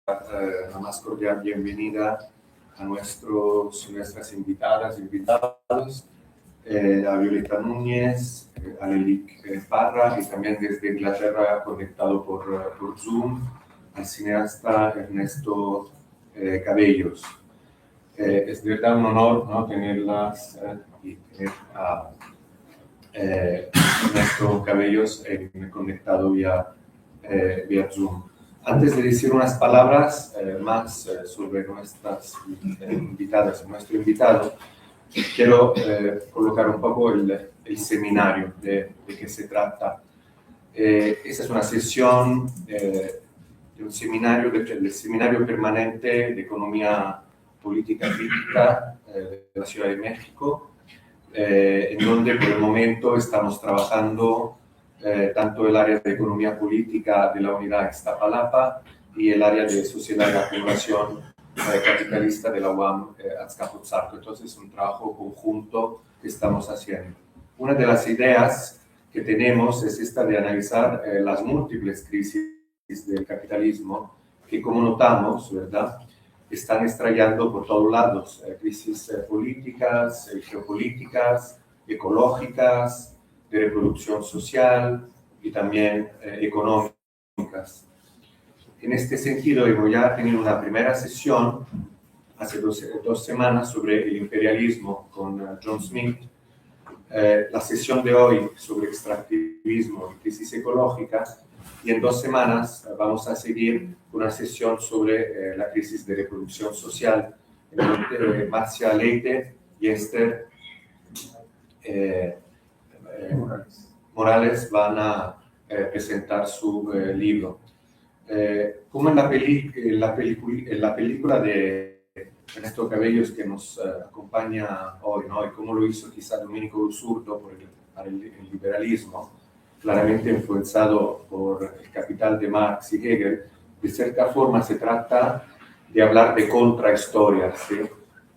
la más cordial bienvenida a nuestras invitados, a Violeta Núñez, a Lelic Parra y también desde Inglaterra conectado por Zoom al cineasta Ernesto Cabellos. Es de verdad un honor, ¿no?, tenerlas y tener a Ernesto Cabellos conectado vía Zoom. Antes de decir unas palabras más sobre nuestras invitadas y nuestro invitado, quiero colocar un poco el seminario de qué se trata. Esta es una sesión de un seminario, del seminario permanente de economía política crítica de la Ciudad de México, en donde por el momento estamos trabajando tanto el área de economía política de la unidad Iztapalapa y el área de sociedad y acumulación capitalista de la UAM Azcapotzalco. Entonces es un trabajo conjunto que estamos haciendo. Una de las ideas que tenemos es esta de analizar las múltiples crisis del capitalismo que, como notamos, ¿verdad?, están estrellando por todos lados, crisis políticas, geopolíticas, ecológicas, de reproducción social y también económicas. En este sentido, hemos ya tenido una primera sesión hace dos semanas sobre el imperialismo con John Smith. La sesión de hoy sobre extractivismo y crisis ecológica, y en 2 semanas vamos a seguir una sesión sobre la crisis de reproducción social, en donde Marcia Leite y Esther Morales van a presentar su libro. Como en la película de Ernesto Cabellos que nos acompaña hoy, ¿no?, y como lo hizo quizá Domenico Lusurdo para el liberalismo, claramente influenciado por el Capital de Marx y Hegel, de cierta forma se trata de hablar de contrahistorias, ¿sí?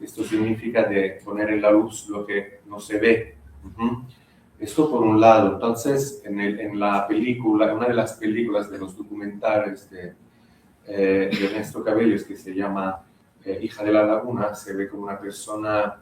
Esto significa de poner en la luz lo que no se ve. Esto por un lado. Entonces, en la película, una de las películas de los documentales de Ernesto Cabellos, que se llama Hija de la Laguna, se ve como una persona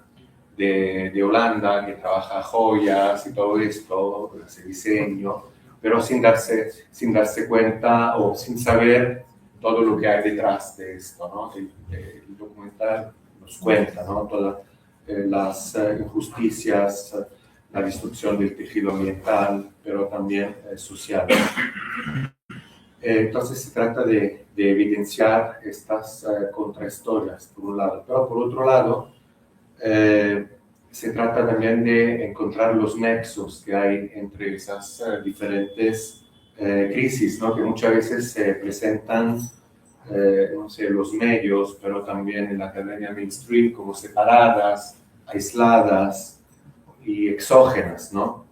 de Holanda que trabaja joyas y todo esto, ese diseño, pero sin darse cuenta o sin saber todo lo que hay detrás de esto, ¿no? El documental nos cuenta, ¿no?, todas las injusticias, la destrucción del tejido ambiental, pero también social. Entonces se trata de evidenciar estas contrahistorias, por un lado, pero por otro lado, se trata también de encontrar los nexos que hay entre esas diferentes crisis, ¿no?, que muchas veces se presentan, no sé, los medios, pero también en la academia mainstream, como separadas, aisladas y exógenas, ¿no?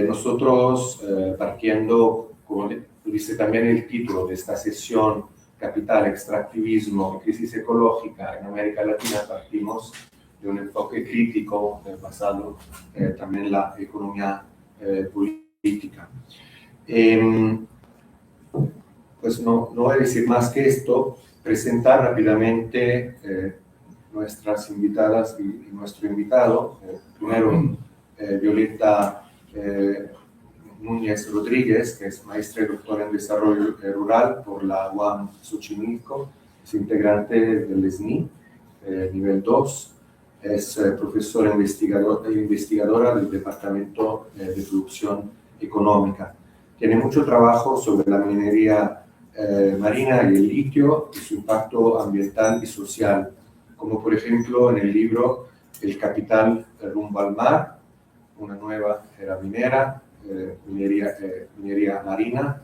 Nosotros, partiendo, como dice también el título de esta sesión, Capital, Extractivismo y Crisis Ecológica en América Latina, partimos de un enfoque crítico basado también en la economía política. Pues no voy a decir más que esto, presentar rápidamente nuestras invitadas y nuestro invitado. Primero, Violeta Núñez Rodríguez, que es maestra y doctora en desarrollo rural por la UAM Xochimilco, es integrante del SNI, nivel 2, es profesora investigadora del Departamento de Producción Económica. Tiene mucho trabajo sobre la minería marina y el litio y su impacto ambiental y social, como por ejemplo en el libro El capital rumbo al mar, una nueva era minera, minería marina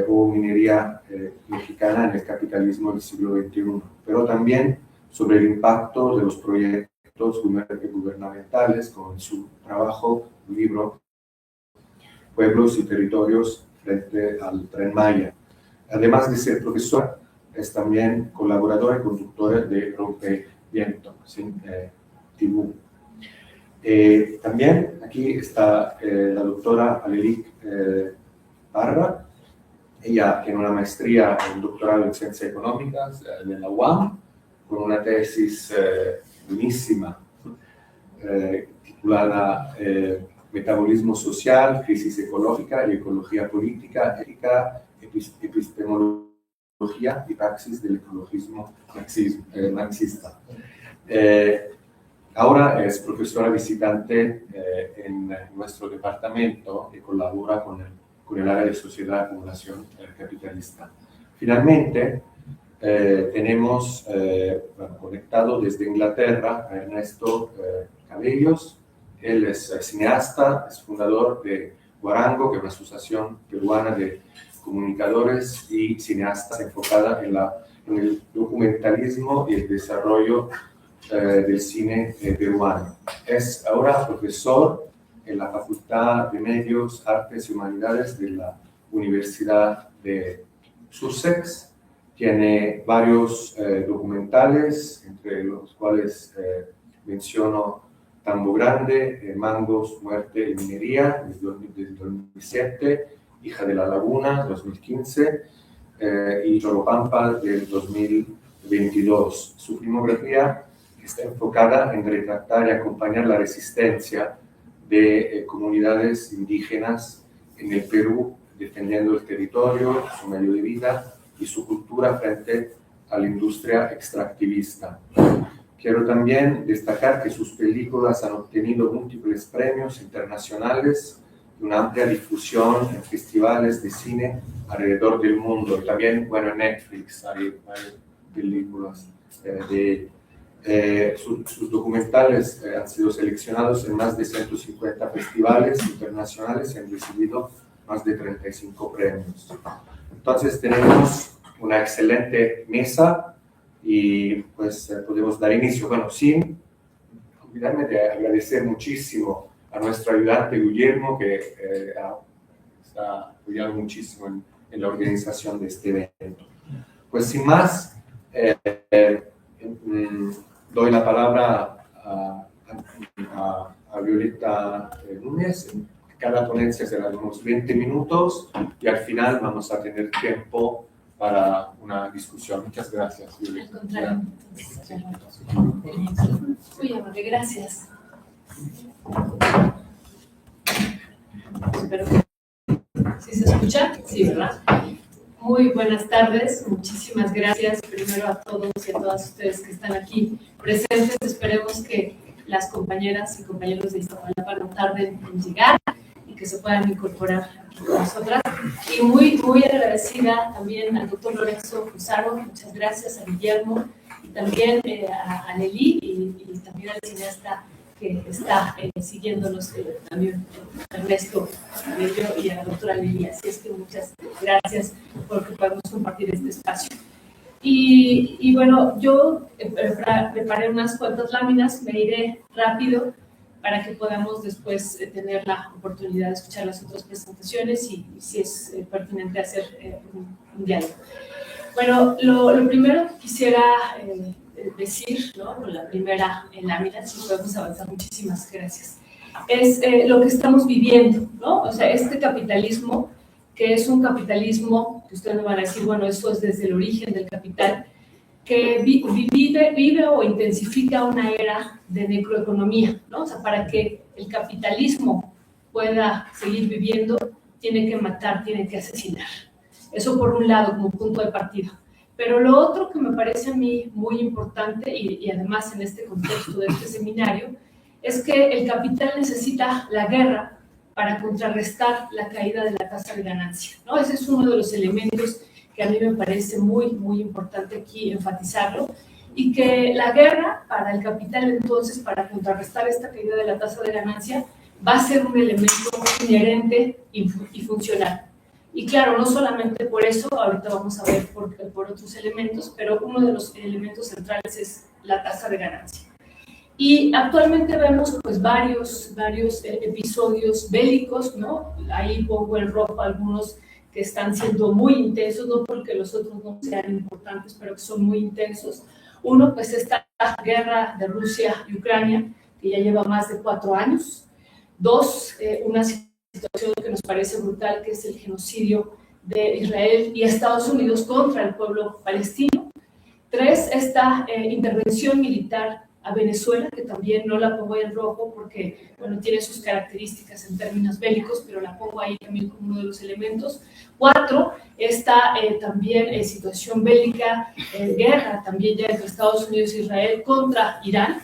o minería mexicana en el capitalismo del siglo XXI, pero también sobre el impacto de los proyectos gubernamentales con su trabajo, libro Pueblos y Territorios frente al Tren Maya. Además de ser profesora, es también colaboradora y conductora de Rompeviento, Tibú. También aquí está la doctora Lelic Parra, Ella tiene una maestría en doctorado en Ciencias Económicas de la UAM, con una tesis buenísima, titulada Metabolismo Social, Crisis Ecológica y Ecología Política, Ética, Epistemología y Praxis del Ecologismo Marxista. Ahora es profesora visitante en nuestro departamento y colabora con el área de Sociedad de Acumulación Capitalista. Finalmente, tenemos conectado desde Inglaterra a Ernesto Cabellos. Él es cineasta, es fundador de Guarango, que es una asociación peruana de comunicadores y cineastas enfocada en el documentalismo y el desarrollo del cine peruano. Es ahora profesor en la Facultad de Medios, Artes y Humanidades de la Universidad de Sussex. Tiene varios documentales, entre los cuales menciono Tambo Grande, Mangos, Muerte y Minería, desde 2007, Hija de la Laguna, 2015, y Choropampa, del 2022. Su filmografía está enfocada en retratar y acompañar la resistencia de comunidades indígenas en el Perú, defendiendo el territorio, su medio de vida y su cultura frente a la industria extractivista. Quiero también destacar que sus películas han obtenido múltiples premios internacionales y una amplia difusión en festivales de cine alrededor del mundo. Y también, bueno, en Netflix hay películas sus documentales han sido seleccionados en más de 150 festivales internacionales y han recibido más de 35 premios. Entonces tenemos una excelente mesa y pues podemos dar inicio. Bueno, sin olvidarme de agradecer muchísimo a nuestro ayudante Guillermo, que está apoyando muchísimo en la organización de este evento. Pues sin más, doy la palabra a Violeta Núñez. Cada ponencia será de unos 20 minutos y al final vamos a tener tiempo para una discusión. Muchas gracias, Violeta. Al contrario. Muy amable, gracias. Espero que ¿sí se escucha? Sí, ¿verdad? Muy buenas tardes, muchísimas gracias primero a todos y a todas ustedes que están aquí presentes. Esperemos que las compañeras y compañeros de Iztapalapa no tarden en llegar y que se puedan incorporar aquí con nosotras. Y muy agradecida también al doctor Lorenzo Fusaro, muchas gracias, a Guillermo y también a Nelly y también al cineasta que está siguiéndonos, también Ernesto Cabello y a la doctora Lili. Así es que muchas gracias por que podamos compartir este espacio. Y bueno, yo preparé unas cuantas láminas, me iré rápido para que podamos después tener la oportunidad de escuchar las otras presentaciones y si es pertinente hacer un diálogo. Bueno, lo primero que quisiera decir, ¿no? La primera lámina, si podemos avanzar, muchísimas gracias, es lo que estamos viviendo, ¿no? O sea, este capitalismo, que es un capitalismo, que ustedes me van a decir, bueno, eso es desde el origen del capital, que vive o intensifica una era de necroeconomía, ¿no? O sea, para que el capitalismo pueda seguir viviendo, tiene que matar, tiene que asesinar. Eso por un lado, como punto de partida. Pero lo otro que me parece a mí muy importante, y además en este contexto de este seminario, es que el capital necesita la guerra para contrarrestar la caída de la tasa de ganancia, ¿no? Ese es uno de los elementos que a mí me parece muy importante aquí enfatizarlo, y que la guerra para el capital, entonces, para contrarrestar esta caída de la tasa de ganancia, va a ser un elemento inherente y funcional. Y claro, no solamente por eso, ahorita vamos a ver por otros elementos, pero uno de los elementos centrales es la tasa de ganancia. Y actualmente vemos pues varios episodios bélicos, ¿no? Ahí pongo en rojo algunos que están siendo muy intensos, no porque los otros no sean importantes, pero que son muy intensos. Uno, pues esta guerra de Rusia y Ucrania, que ya lleva más de 4 años. Dos, una situación que nos parece brutal, que es el genocidio de Israel y Estados Unidos contra el pueblo palestino. 3, esta intervención militar a Venezuela, que también no la pongo en rojo porque, bueno, tiene sus características en términos bélicos, pero la pongo ahí también como uno de los elementos. 4, esta también situación bélica, guerra también ya entre Estados Unidos e Israel contra Irán.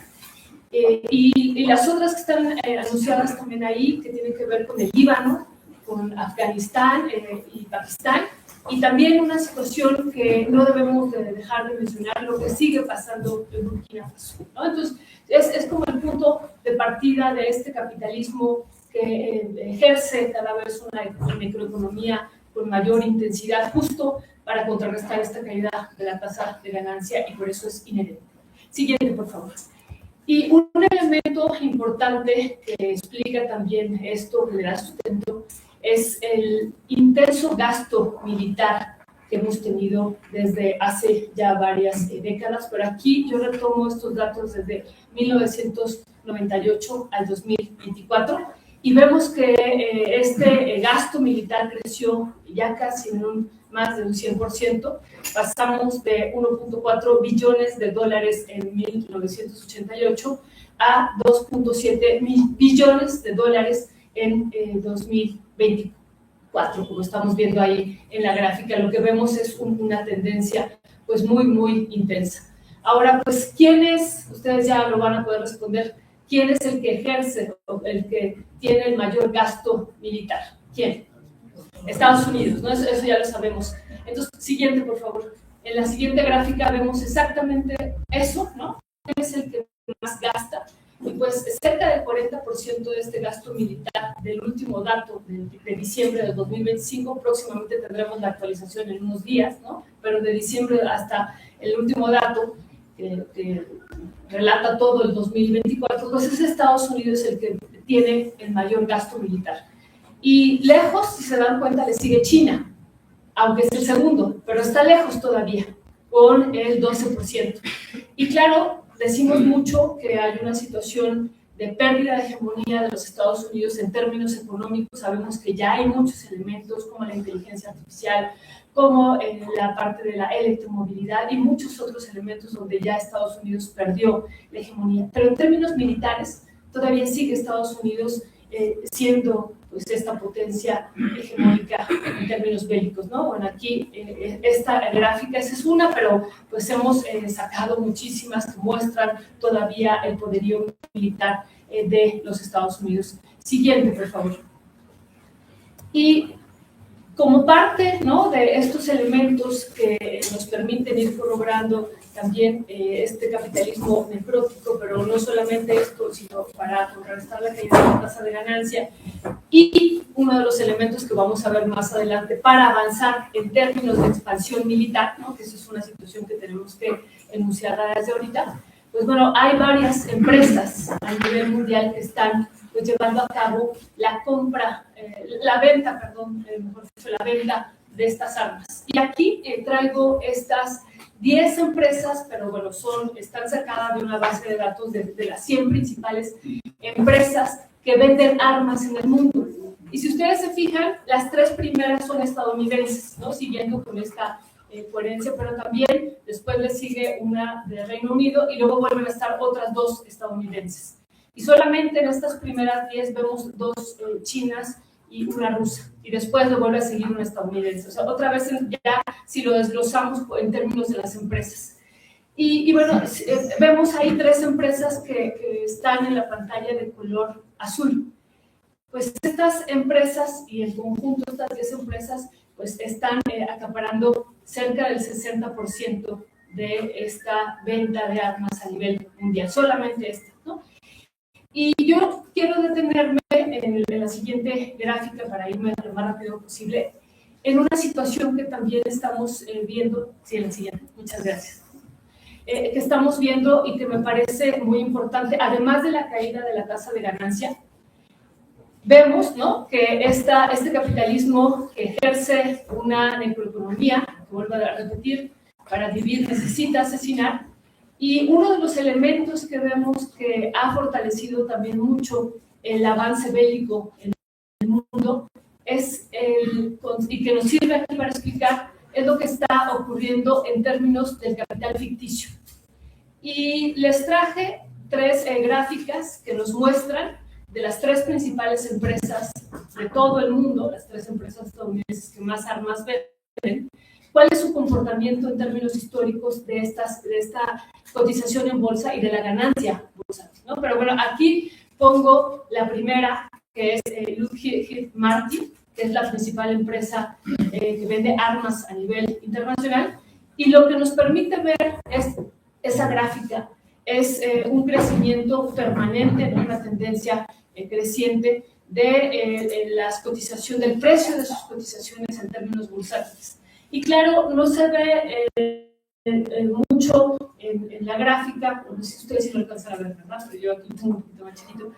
Y las otras que están anunciadas también ahí, que tienen que ver con el Líbano, con Afganistán y Pakistán, y también una situación que no debemos de dejar de mencionar, lo que sigue pasando en Burkina Faso, ¿no? Entonces, es como el punto de partida de este capitalismo que ejerce cada vez una microeconomía con mayor intensidad, justo para contrarrestar esta caída de la tasa de ganancia, y por eso es inherente. Siguiente, por favor. Y un elemento importante que explica también esto, que le da sustento, es el intenso gasto militar que hemos tenido desde hace ya varias décadas, pero aquí yo retomo estos datos desde 1998 al 2024 y vemos que este gasto militar creció ya casi en más de un 100%, pasamos de 1.4 billones de dólares en 1988 a 2.7 billones de dólares en 2024, como estamos viendo ahí en la gráfica. Lo que vemos es una tendencia pues muy intensa. Ahora, pues, ¿quién es? Ustedes ya lo van a poder responder. ¿Quién es el que ejerce o el que tiene el mayor gasto militar? ¿Quién? Estados Unidos, ¿no? Eso ya lo sabemos. Entonces, siguiente, por favor. En la siguiente gráfica vemos exactamente eso, ¿no? ¿Quién es el que más gasta? Y pues cerca del 40% de este gasto militar del último dato de diciembre del 2025, próximamente tendremos la actualización en unos días, ¿no? Pero de diciembre hasta el último dato que relata todo el 2024, pues es Estados Unidos el que tiene el mayor gasto militar. Y lejos, si se dan cuenta, le sigue China, aunque es el segundo, pero está lejos todavía, con el 12%. Y claro, decimos mucho que hay una situación de pérdida de hegemonía de los Estados Unidos en términos económicos. Sabemos que ya hay muchos elementos como la inteligencia artificial, como la parte de la electromovilidad y muchos otros elementos donde ya Estados Unidos perdió la hegemonía. Pero en términos militares, todavía sigue Estados Unidos siendo pues esta potencia hegemónica en términos bélicos, ¿no? Bueno, aquí esta gráfica esa es una, pero pues hemos sacado muchísimas que muestran todavía el poderío militar de los Estados Unidos. Siguiente, por favor. Y como parte, ¿no?, de estos elementos que nos permiten ir corroborando también este capitalismo necrótico, pero no solamente esto, sino para contrarrestar la caída de la tasa de ganancia, y uno de los elementos que vamos a ver más adelante para avanzar en términos de expansión militar, ¿no?, que eso es una situación que tenemos que enunciar desde ahorita. Pues bueno, hay varias empresas a nivel mundial que están pues llevando a cabo la compra, la venta de estas armas. Y aquí traigo estas 10 empresas, pero bueno, están sacadas de una base de datos de las 100 principales empresas que venden armas en el mundo. Y si ustedes se fijan, las 3 primeras son estadounidenses, ¿no?, siguiendo con esta coherencia, pero también después le sigue una de Reino Unido y luego vuelven a estar otras 2 estadounidenses. Y solamente en estas primeras 10 vemos 2 chinas y una rusa. Y después le vuelve a seguir una estadounidense. O sea, otra vez ya si lo desglosamos en términos de las empresas. Y bueno, vemos ahí 3 empresas que están en la pantalla de color azul. Pues estas empresas y en conjunto estas 10 empresas pues están acaparando cerca del 60% de esta venta de armas a nivel mundial. Solamente esta, ¿no? Y yo quiero detenerme en la siguiente gráfica para irme lo más rápido posible en una situación que también estamos viendo, sí, en la siguiente, muchas gracias, que estamos viendo y que me parece muy importante, además de la caída de la tasa de ganancia. Vemos, ¿no?, que este capitalismo que ejerce una necroeconomía, que vuelvo a repetir, para vivir necesita asesinar. Y uno de los elementos que vemos que ha fortalecido también mucho el avance bélico en el mundo y que nos sirve aquí para explicar, es lo que está ocurriendo en términos del capital ficticio. Y les traje 3 gráficas que nos muestran de las 3 principales empresas de todo el mundo, las 3 empresas estadounidenses que más armas venden, cuál es su comportamiento en términos históricos de esta cotización en bolsa y de la ganancia bursátil, ¿no? Pero bueno, aquí pongo la primera, que es Lockheed Martin, que es la principal empresa que vende armas a nivel internacional, y lo que nos permite ver es esa gráfica, es un crecimiento permanente, una tendencia creciente de las cotizaciones, del precio de sus cotizaciones en términos bursátiles. Y claro, no se ve mucho en la gráfica, no sé si ustedes sí lo alcanzan a ver, ¿verdad? Pero yo aquí tengo un poquito más chiquito.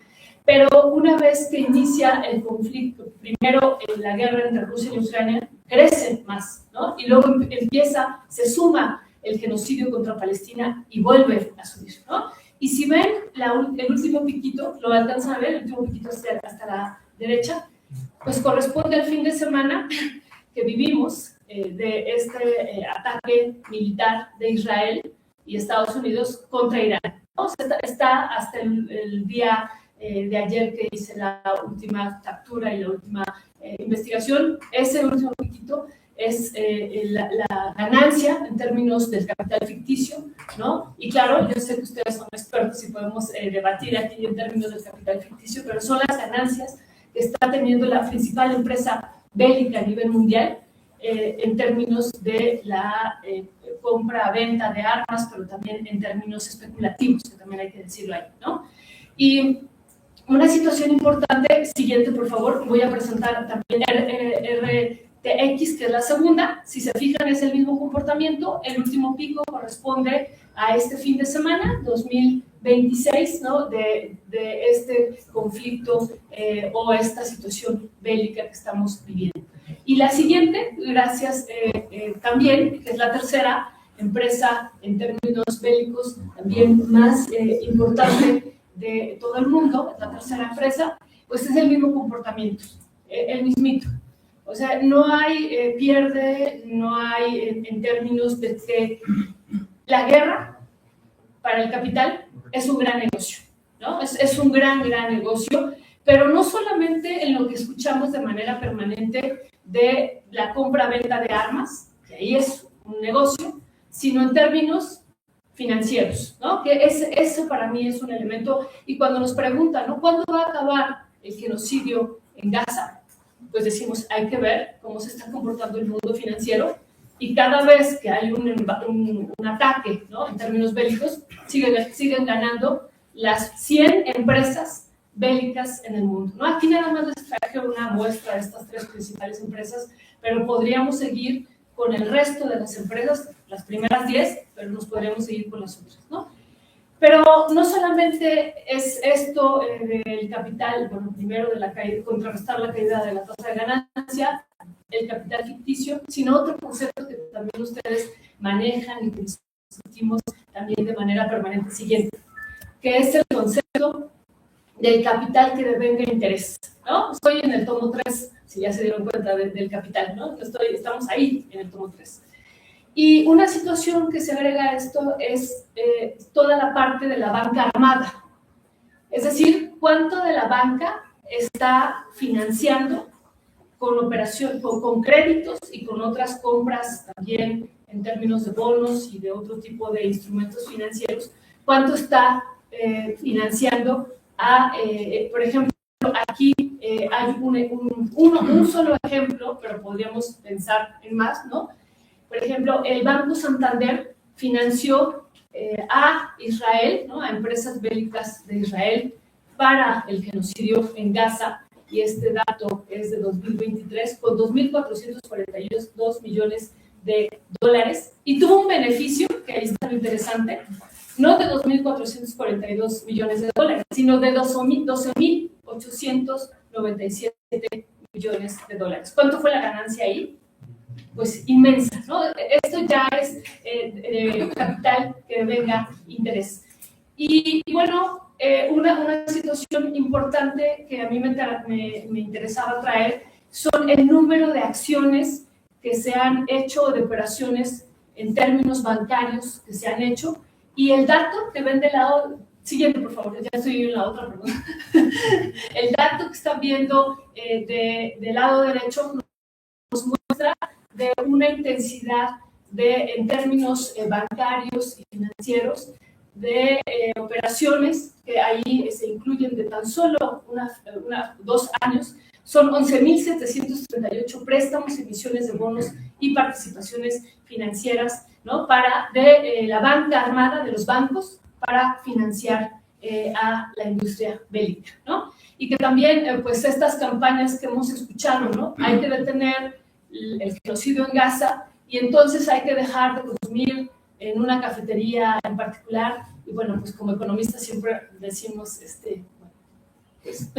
Pero una vez que inicia el conflicto, primero la guerra entre Rusia y Ucrania, crece más, ¿no? Y luego se suma el genocidio contra Palestina y vuelve a subir, ¿no? Y si ven el último piquito, lo alcanzan a ver, el último piquito hasta la derecha, pues corresponde al fin de semana que vivimos de este ataque militar de Israel y Estados Unidos contra Irán, ¿no? O sea, está hasta el día de ayer que hice la última captura y la última investigación. Ese último piquito es la ganancia en términos del capital ficticio, ¿no? Y claro, yo sé que ustedes son expertos y podemos debatir aquí en términos del capital ficticio, pero son las ganancias que está teniendo la principal empresa bélica a nivel mundial en términos de la compra-venta de armas, pero también en términos especulativos, que también hay que decirlo ahí, ¿no? Y una situación importante, siguiente por favor, voy a presentar también RTX, que es la segunda. Si se fijan, es el mismo comportamiento. El último pico corresponde a este fin de semana, 2026, ¿no? de este conflicto o esta situación bélica que estamos viviendo. Y la siguiente, gracias también, que es la tercera empresa en términos bélicos también más importante de todo el mundo, la tercera empresa, pues es el mismo comportamiento, el mismito. O sea, no hay pierde, no hay en términos de que la guerra para el capital es un gran negocio, ¿no? Es un gran negocio, pero no solamente en lo que escuchamos de manera permanente de la compra-venta de armas, que ahí es un negocio, sino en términos financieros, ¿no? Que eso para mí es un elemento. Y cuando nos preguntan, ¿no?, ¿cuándo va a acabar el genocidio en Gaza? Pues decimos, hay que ver cómo se está comportando el mundo financiero, y cada vez que hay un ataque, ¿no?, en términos bélicos, siguen ganando las 100 empresas bélicas en el mundo, ¿no? Aquí nada más les traje una muestra de estas 3 principales empresas, pero podríamos seguir con el resto de las empresas, las primeras 10, pero nos podríamos seguir con las otras, ¿no? Pero no solamente es esto del capital, bueno, primero de la caída, contrarrestar la caída de la tasa de ganancia, el capital ficticio, sino otro concepto que también ustedes manejan y que discutimos también de manera permanente siguiente, que es el concepto del capital que devenga interés, ¿no? Estoy en el tomo 3, si ya se dieron cuenta del capital, ¿no? Estamos ahí en el tomo 3. Y una situación que se agrega a esto es toda la parte de la banca armada. Es decir, cuánto de la banca está financiando con créditos y con otras compras también en términos de bonos y de otro tipo de instrumentos financieros, cuánto está financiando por ejemplo, aquí hay un solo ejemplo, pero podríamos pensar en más, ¿no? Por ejemplo, el Banco Santander financió a Israel, ¿no?, a empresas bélicas de Israel para el genocidio en Gaza, y este dato es de 2023, con 2.442 millones de dólares, y tuvo un beneficio, que ahí está lo interesante, no de 2.442 millones de dólares, sino de 12.897 millones de dólares. ¿Cuánto fue la ganancia ahí? Pues inmensa, ¿no? Esto ya es capital que venga interés. Y bueno, una situación importante que a mí me interesaba traer son el número de acciones que se han hecho o de operaciones en términos bancarios que se han hecho, y el dato que ven del lado siguiente, por favor, ya estoy en la otra pregunta. El dato que están viendo del lado derecho nos muestra de una intensidad en términos bancarios y financieros de operaciones que ahí se incluyen de tan solo 2 años. Son 11.738 préstamos, emisiones de bonos y participaciones financieras, ¿no? De la banca armada, de los bancos, para financiar a la industria bélica, ¿no? Y que también, pues, estas campañas que hemos escuchado, ¿no? Hay que detener el genocidio en Gaza, y entonces hay que dejar de consumir en una cafetería en particular. Y bueno, pues como economistas siempre decimos, pues,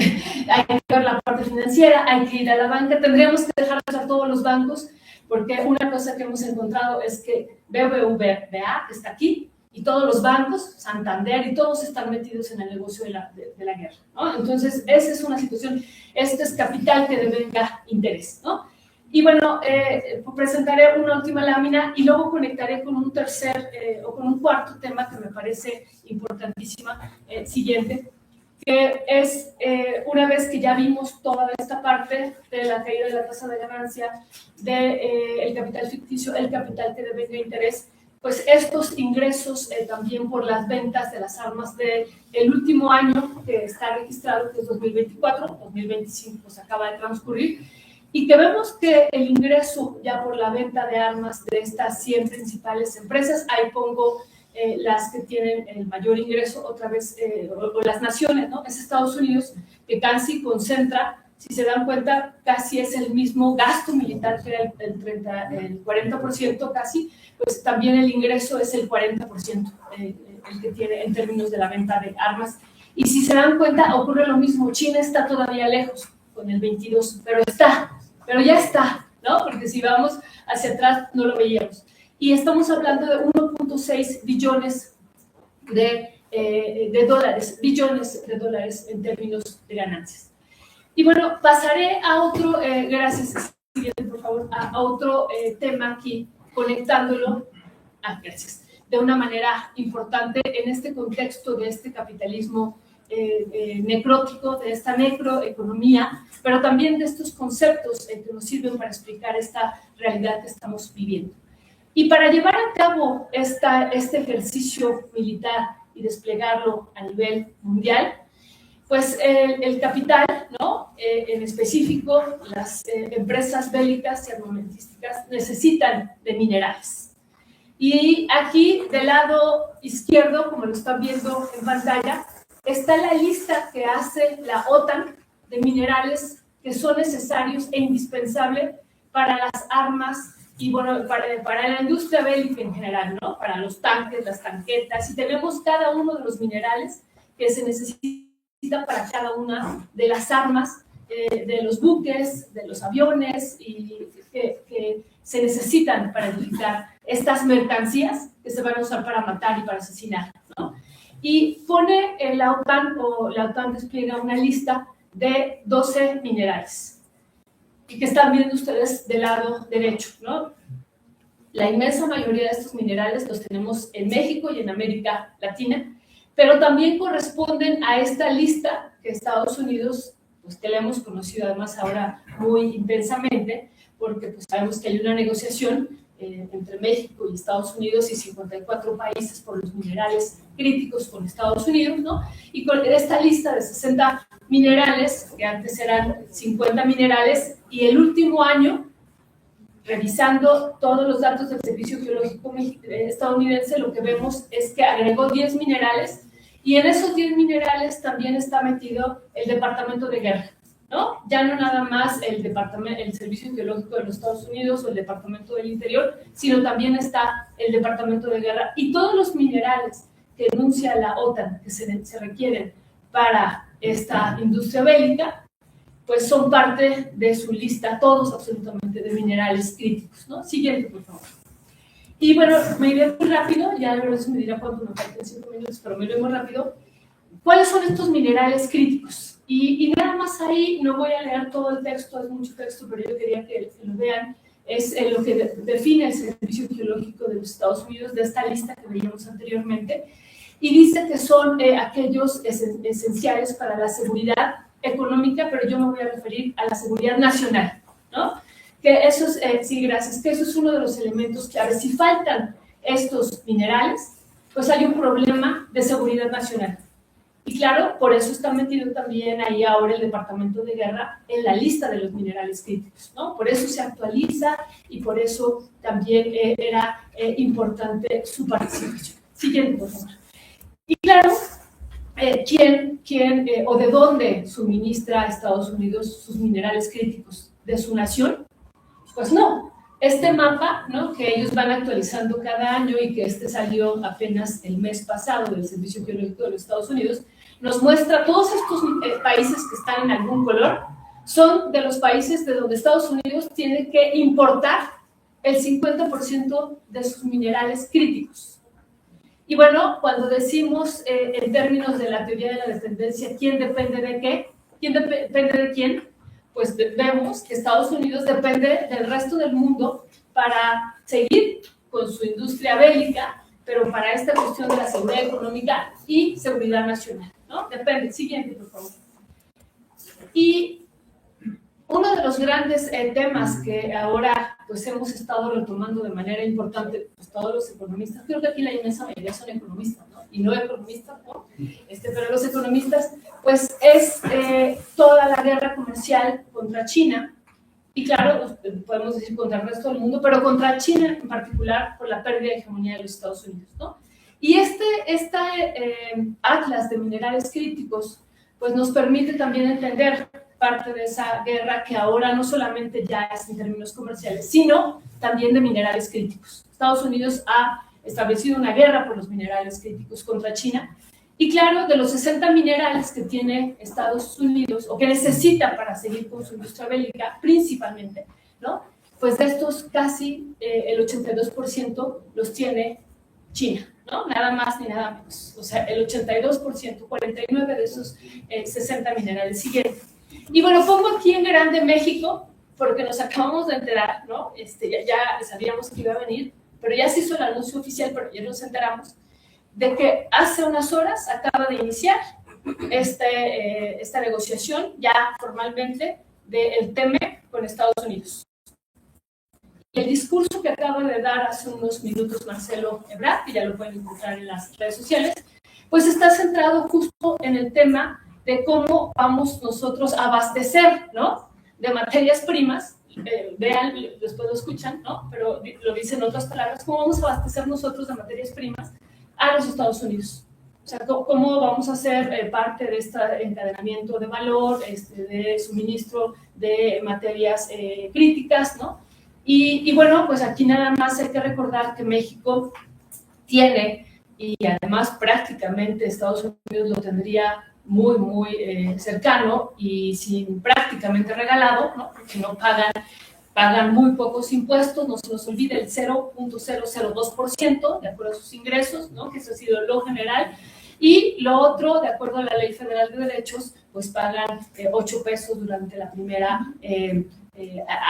hay que ver la parte financiera, hay que ir a la banca, tendríamos que dejar a todos los bancos, porque una cosa que hemos encontrado es que BBVA, que está aquí, y todos los bancos, Santander, y todos están metidos en el negocio de la guerra, ¿no? Entonces, esa es una situación, este es capital que devenga interés, ¿no? Y bueno, presentaré una última lámina y luego conectaré con un tercer o con un cuarto tema que me parece importantísima, siguiente, que es, una vez que ya vimos toda esta parte de la caída de la tasa de ganancia, del capital ficticio, el capital que devenga interés, pues estos ingresos también por las ventas de las armas del último año que está registrado, que es 2024, 2025 pues acaba de transcurrir, y que vemos que el ingreso ya por la venta de armas de estas 100 principales empresas, ahí pongo las que tienen el mayor ingreso, otra vez, o las naciones, ¿no? Es Estados Unidos, que casi concentra, si se dan cuenta, casi es el mismo gasto militar que era el 40% casi, pues también el ingreso es el 40%, el que tiene en términos de la venta de armas. Y si se dan cuenta, ocurre lo mismo, China está todavía lejos, con el 22%, pero ya está, ¿no? Porque si vamos hacia atrás no lo veíamos. Y estamos hablando de 1.6 billones de dólares en términos de ganancias. Y bueno, pasaré a otro, gracias, siguiente por favor, a otro tema aquí, conectándolo, gracias, de una manera importante en este contexto de este capitalismo necrótico, de esta necroeconomía, pero también de estos conceptos que nos sirven para explicar esta realidad que estamos viviendo. Y para llevar a cabo este ejercicio militar y desplegarlo a nivel mundial, pues el capital, ¿no? En específico, las empresas bélicas y armamentísticas necesitan de minerales. Y aquí, del lado izquierdo, como lo están viendo en pantalla, está la lista que hace la OTAN de minerales que son necesarios e indispensables para las armas y bueno, para la industria bélica en general, ¿no? Para los tanques, las tanquetas, y tenemos cada uno de los minerales que se necesita para cada una de las armas, de los buques, de los aviones, y que se necesitan para edificar estas mercancías que se van a usar para matar y para asesinar, ¿no? Y pone la OTAN despliega una lista de 12 minerales, y que están viendo ustedes del lado derecho, ¿no? La inmensa mayoría de estos minerales los tenemos en México y en América Latina, pero también corresponden a esta lista que Estados Unidos, pues que la hemos conocido además ahora muy intensamente, porque pues sabemos que hay una negociación entre México y Estados Unidos y 54 países por los minerales críticos con Estados Unidos, ¿no? Y con esta lista de 60 minerales, que antes eran 50 minerales, y el último año, revisando todos los datos del Servicio Geológico estadounidense, lo que vemos es que agregó 10 minerales, y en esos 10 minerales también está metido el Departamento de Guerra, ¿no? Ya no nada más el Servicio Geológico de los Estados Unidos o el Departamento del Interior, sino también está el Departamento de Guerra, y todos los minerales que enuncia la OTAN que se requieren para esta industria bélica, pues son parte de su lista, todos absolutamente, de minerales críticos, ¿no? Siguiente, por favor. Y bueno, me iré muy rápido, ya Lorenzo me dirá cuánto me faltan, 5 minutos, pero me iré muy rápido. ¿cuáles son estos minerales críticos? Y nada más ahí, no voy a leer todo el texto, es mucho texto, pero yo quería que lo vean. Es lo que define el Servicio Geológico de los Estados Unidos, de esta lista que veíamos anteriormente, y dice que son aquellos esenciales para la seguridad económica, pero yo me voy a referir a la seguridad nacional, ¿no? Que eso es, sí, gracias, que eso es uno de los elementos clave. Si faltan estos minerales, pues hay un problema de seguridad nacional. Y claro, por eso está metido también ahí ahora el Departamento de Guerra en la lista de los minerales críticos, ¿no? Por eso se actualiza y por eso también era importante su participación. Siguiente, por favor. Y claro, ¿quién o de dónde suministra a Estados Unidos sus minerales críticos? ¿De su nación? Pues no. Este mapa, ¿no?, que ellos van actualizando cada año y que salió apenas el mes pasado del Servicio Geológico de los Estados Unidos, nos muestra todos estos países que están en algún color, son de los países de donde Estados Unidos tiene que importar el 50% de sus minerales críticos. Y bueno, cuando decimos en términos de la teoría de la dependencia, ¿quién depende de qué? ¿Quién depende de quién? Pues vemos que Estados Unidos depende del resto del mundo para seguir con su industria bélica, pero para esta cuestión de la seguridad económica y seguridad nacional, ¿no? Depende. Siguiente, por favor. Y uno de los grandes temas que ahora pues hemos estado retomando de manera importante, pues todos los economistas, creo que aquí la inmensa mayoría son economistas, ¿no? Y no economistas, ¿no? Pero los economistas, pues es toda la guerra comercial contra China, y claro, podemos decir contra el resto del mundo, pero contra China en particular por la pérdida de hegemonía de los Estados Unidos, ¿no? Y este atlas de minerales críticos, pues nos permite también entender parte de esa guerra que ahora no solamente ya es en términos comerciales, sino también de minerales críticos. Estados Unidos ha establecido una guerra por los minerales críticos contra China, y claro, de los 60 minerales que tiene Estados Unidos, o que necesita para seguir con su industria bélica, principalmente, ¿no? Pues de estos casi el 82% los tiene China, ¿no? Nada más ni nada menos. O sea, el 82%, 49 de esos 60 minerales. Siguiente. Y bueno, pongo aquí en grande México, porque nos acabamos de enterar, ¿no? Ya sabíamos que iba a venir, pero ya se hizo el anuncio oficial, pero ya nos enteramos de que hace unas horas acaba de iniciar esta negociación ya formalmente del TEMEC con Estados Unidos. El discurso que acaba de dar hace unos minutos Marcelo Ebrard, que ya lo pueden encontrar en las redes sociales, pues está centrado justo en el tema de cómo vamos nosotros a abastecer, ¿no?, de materias primas. Vean, después lo escuchan, ¿no?, pero lo dicen en otras palabras, cómo vamos a abastecer nosotros de materias primas a los Estados Unidos. O sea, cómo vamos a ser parte de este encadenamiento de valor, de suministro de materias críticas, ¿no? Y bueno, pues aquí nada más hay que recordar que México tiene, y además prácticamente Estados Unidos lo tendría muy, muy cercano y sin prácticamente regalado, ¿no?, porque no pagan muy pocos impuestos, no se nos olvide el 0.002% de acuerdo a sus ingresos, ¿no?, que eso ha sido lo general, y lo otro, de acuerdo a la Ley Federal de Derechos, pues pagan 8 pesos durante la primera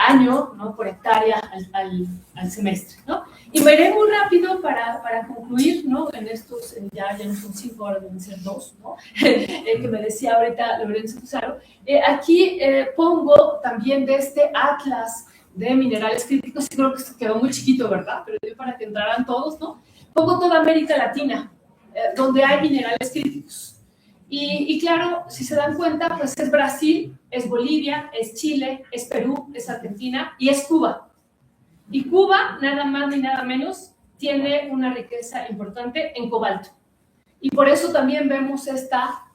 año, ¿no?, por hectárea al semestre, ¿no? Y me iré muy rápido para concluir, ¿no?, en estos, ya no son 5 horas, deben ser 2, ¿no? Que me decía ahorita Lorenzo Pizarro. Aquí pongo también de este atlas de minerales críticos, y creo que esto quedó muy chiquito, ¿verdad? Pero yo para que entraran todos, ¿no? Pongo toda América Latina, donde hay minerales críticos. Y claro, si se dan cuenta, pues es Brasil, es Bolivia, es Chile, es Perú, es Argentina y es Cuba. Y Cuba, nada más ni nada menos, tiene una riqueza importante en cobalto. Y por eso también vemos esta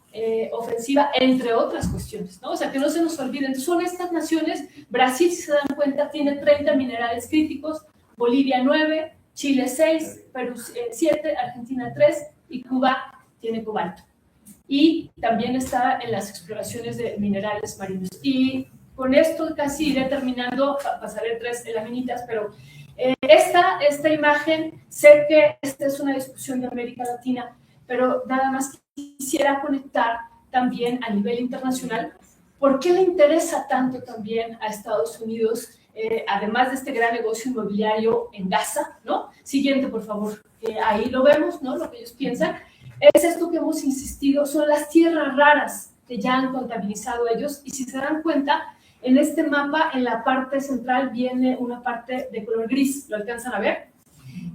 ofensiva, entre otras cuestiones, ¿no? O sea, que no se nos olviden. Son estas naciones. Brasil, si se dan cuenta, tiene 30 minerales críticos, Bolivia 9, Chile 6, Perú 7, Argentina 3 y Cuba tiene cobalto. Y también está en las exploraciones de minerales marinos. Y con esto casi iré terminando, pasaré 3 laminitas, pero esta imagen, sé que esta es una discusión de América Latina, pero nada más quisiera conectar también a nivel internacional. ¿Por qué le interesa tanto también a Estados Unidos, además de este gran negocio inmobiliario en Gaza, ¿no? Siguiente, por favor. Ahí lo vemos, ¿no? Lo que ellos piensan. Es esto que hemos insistido, son las tierras raras que ya han contabilizado ellos. Y si se dan cuenta, en este mapa, en la parte central, viene una parte de color gris. ¿Lo alcanzan a ver?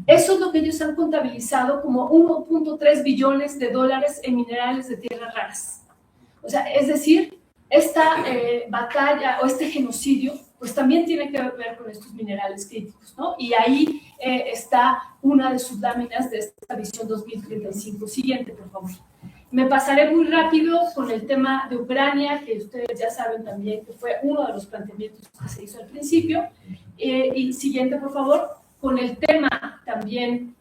Eso es lo que ellos han contabilizado como 1.3 billones de dólares en minerales de tierras raras. O sea, es decir, esta batalla o este genocidio, pues también tiene que ver con estos minerales críticos, ¿no? Y ahí está una de sus láminas de esta visión 2035. Siguiente, por favor. Me pasaré muy rápido con el tema de Ucrania, que ustedes ya saben también que fue uno de los planteamientos que se hizo al principio. Y siguiente, por favor, con el tema también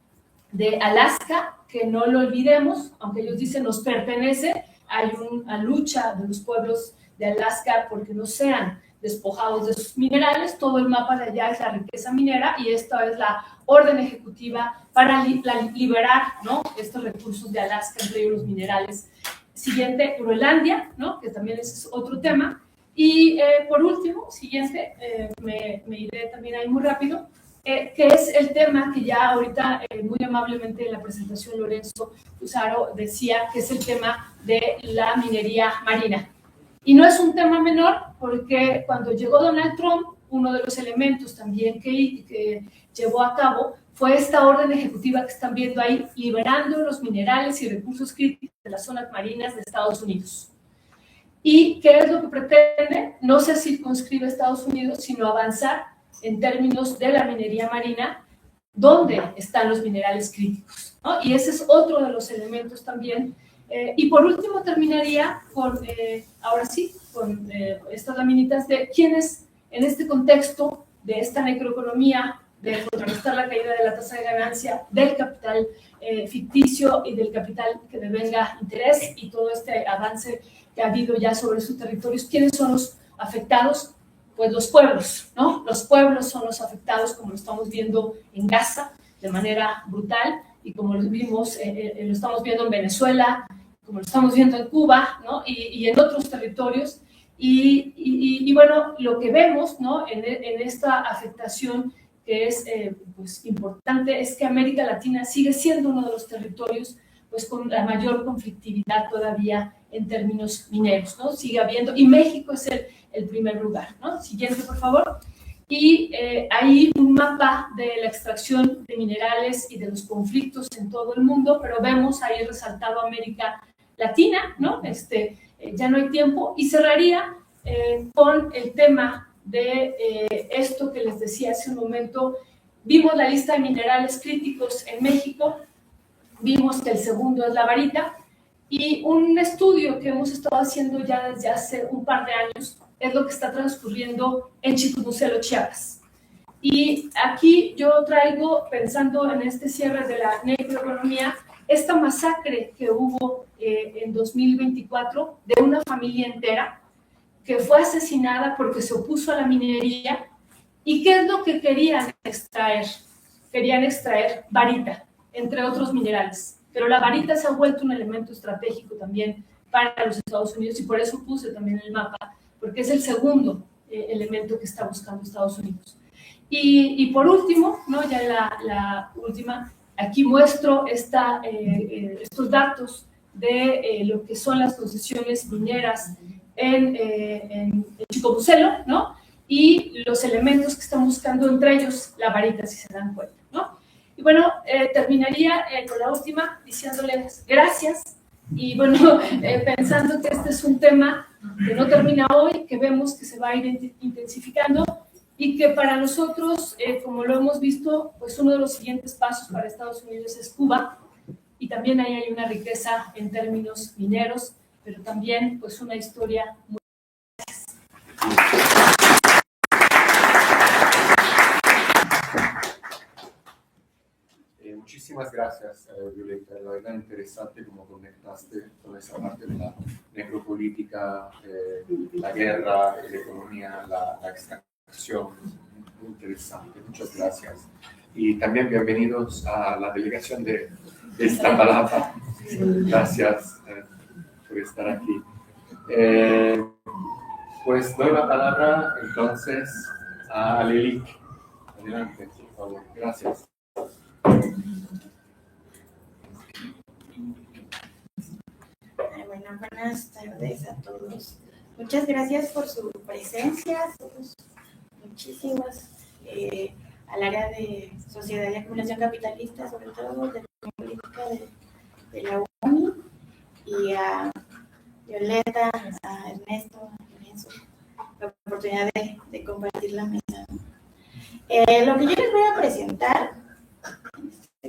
de Alaska, que no lo olvidemos, aunque ellos dicen nos pertenece, hay una lucha de los pueblos de Alaska porque no sean despojados de sus minerales. Todo el mapa de allá es la riqueza minera y esta es la orden ejecutiva para liberar, ¿no?, estos recursos de Alaska, entre ellos los minerales. Siguiente, Groenlandia, ¿no?, que también es otro tema. Y por último, siguiente, me iré también ahí muy rápido, que es el tema que ya ahorita muy amablemente en la presentación Lorenzo Usaro decía, que es el tema de la minería marina. Y no es un tema menor, porque cuando llegó Donald Trump, uno de los elementos también que llevó a cabo fue esta orden ejecutiva que están viendo ahí, liberando los minerales y recursos críticos de las zonas marinas de Estados Unidos. ¿Y qué es lo que pretende? No se circunscribe a Estados Unidos, sino avanzar en términos de la minería marina, ¿dónde están los minerales críticos?, ¿no? Y ese es otro de los elementos también. Y por último terminaría con, ahora sí, con estas laminitas de quiénes en este contexto de esta necroeconomía, de contrarrestar la caída de la tasa de ganancia, del capital ficticio y del capital que devenga interés y todo este avance que ha habido ya sobre sus territorios, ¿quiénes son los afectados? Pues los pueblos, ¿no? Los pueblos son los afectados, como lo estamos viendo en Gaza de manera brutal y como lo vimos, lo estamos viendo en Venezuela, como lo estamos viendo en Cuba, ¿no?, y en otros territorios. Y bueno, lo que vemos, ¿no?, en esta afectación que es pues importante es que América Latina sigue siendo uno de los territorios pues con la mayor conflictividad todavía en términos mineros, ¿no? Sigue habiendo, y México es el primer lugar, ¿no? Siguiente, por favor. Y hay un mapa de la extracción de minerales y de los conflictos en todo el mundo, pero vemos ahí resaltado América Latina, ¿no? Ya no hay tiempo, y cerraría con el tema de esto que les decía hace un momento. Vimos la lista de minerales críticos en México, vimos que el segundo es la varita, y un estudio que hemos estado haciendo ya desde hace un par de años es lo que está transcurriendo en Chicomucelo, Chiapas. Y aquí yo traigo, pensando en este cierre de la necroeconomía, esta masacre que hubo en 2024 de una familia entera que fue asesinada porque se opuso a la minería. ¿Y qué es lo que querían extraer? Querían extraer varita, entre otros minerales. Pero la varita se ha vuelto un elemento estratégico también para los Estados Unidos, y por eso puse también en el mapa, porque es el segundo elemento que está buscando Estados Unidos. Y por último, ¿no?, ya la última, aquí muestro estos datos de lo que son las concesiones mineras en Chicomucelo, ¿no?, y los elementos que están buscando, entre ellos la varita, si se dan cuenta, ¿no? Y bueno, terminaría con la última diciéndoles gracias, y bueno, pensando que este es un tema que no termina hoy, que vemos que se va a ir intensificando, y que para nosotros, como lo hemos visto, pues uno de los siguientes pasos para Estados Unidos es Cuba, y también ahí hay una riqueza en términos mineros, pero también pues una historia muy... Muchísimas gracias, Violeta. La verdad interesante cómo conectaste toda esa parte de la necropolítica, la guerra, la economía, la extracción. Muy interesante, muchas gracias. Y también bienvenidos a la delegación de Iztapalapa. Gracias por estar aquí. Pues doy la palabra entonces a Lili. Adelante, por favor. Gracias. Bueno, buenas tardes a todos. Muchas gracias por su presencia, somos muchísimos al área de sociedad y acumulación capitalista, sobre todo de la política de la UNI, y a Violeta, a Ernesto, a Lorenzo, la oportunidad de compartir la mesa. Lo que yo les voy a presentar en este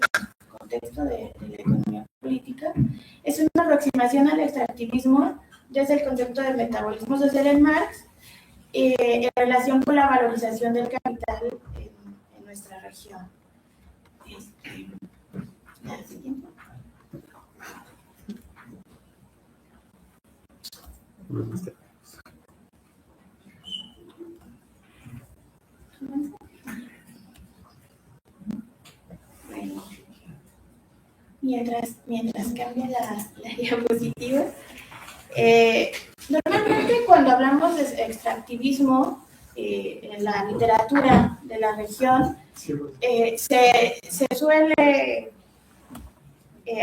contexto de la economía política es una aproximación al extractivismo desde el concepto del metabolismo social en Marx, en relación con la valorización del capital en nuestra región. La siguiente. Bueno, mientras cambia la diapositiva, normalmente cuando hablamos de extractivismo en la literatura de la región, se suele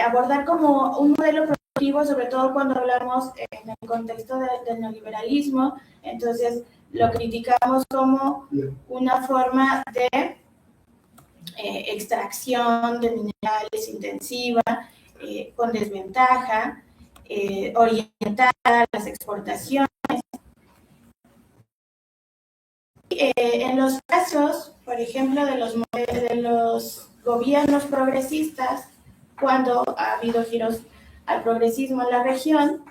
abordar como un modelo productivo, sobre todo cuando hablamos en el contexto del neoliberalismo. Entonces lo criticamos como una forma de extracción de minerales intensiva, con desventaja, orientada a las exportaciones. En los casos, por ejemplo, de los gobiernos progresistas, cuando ha habido giros al progresismo en la región,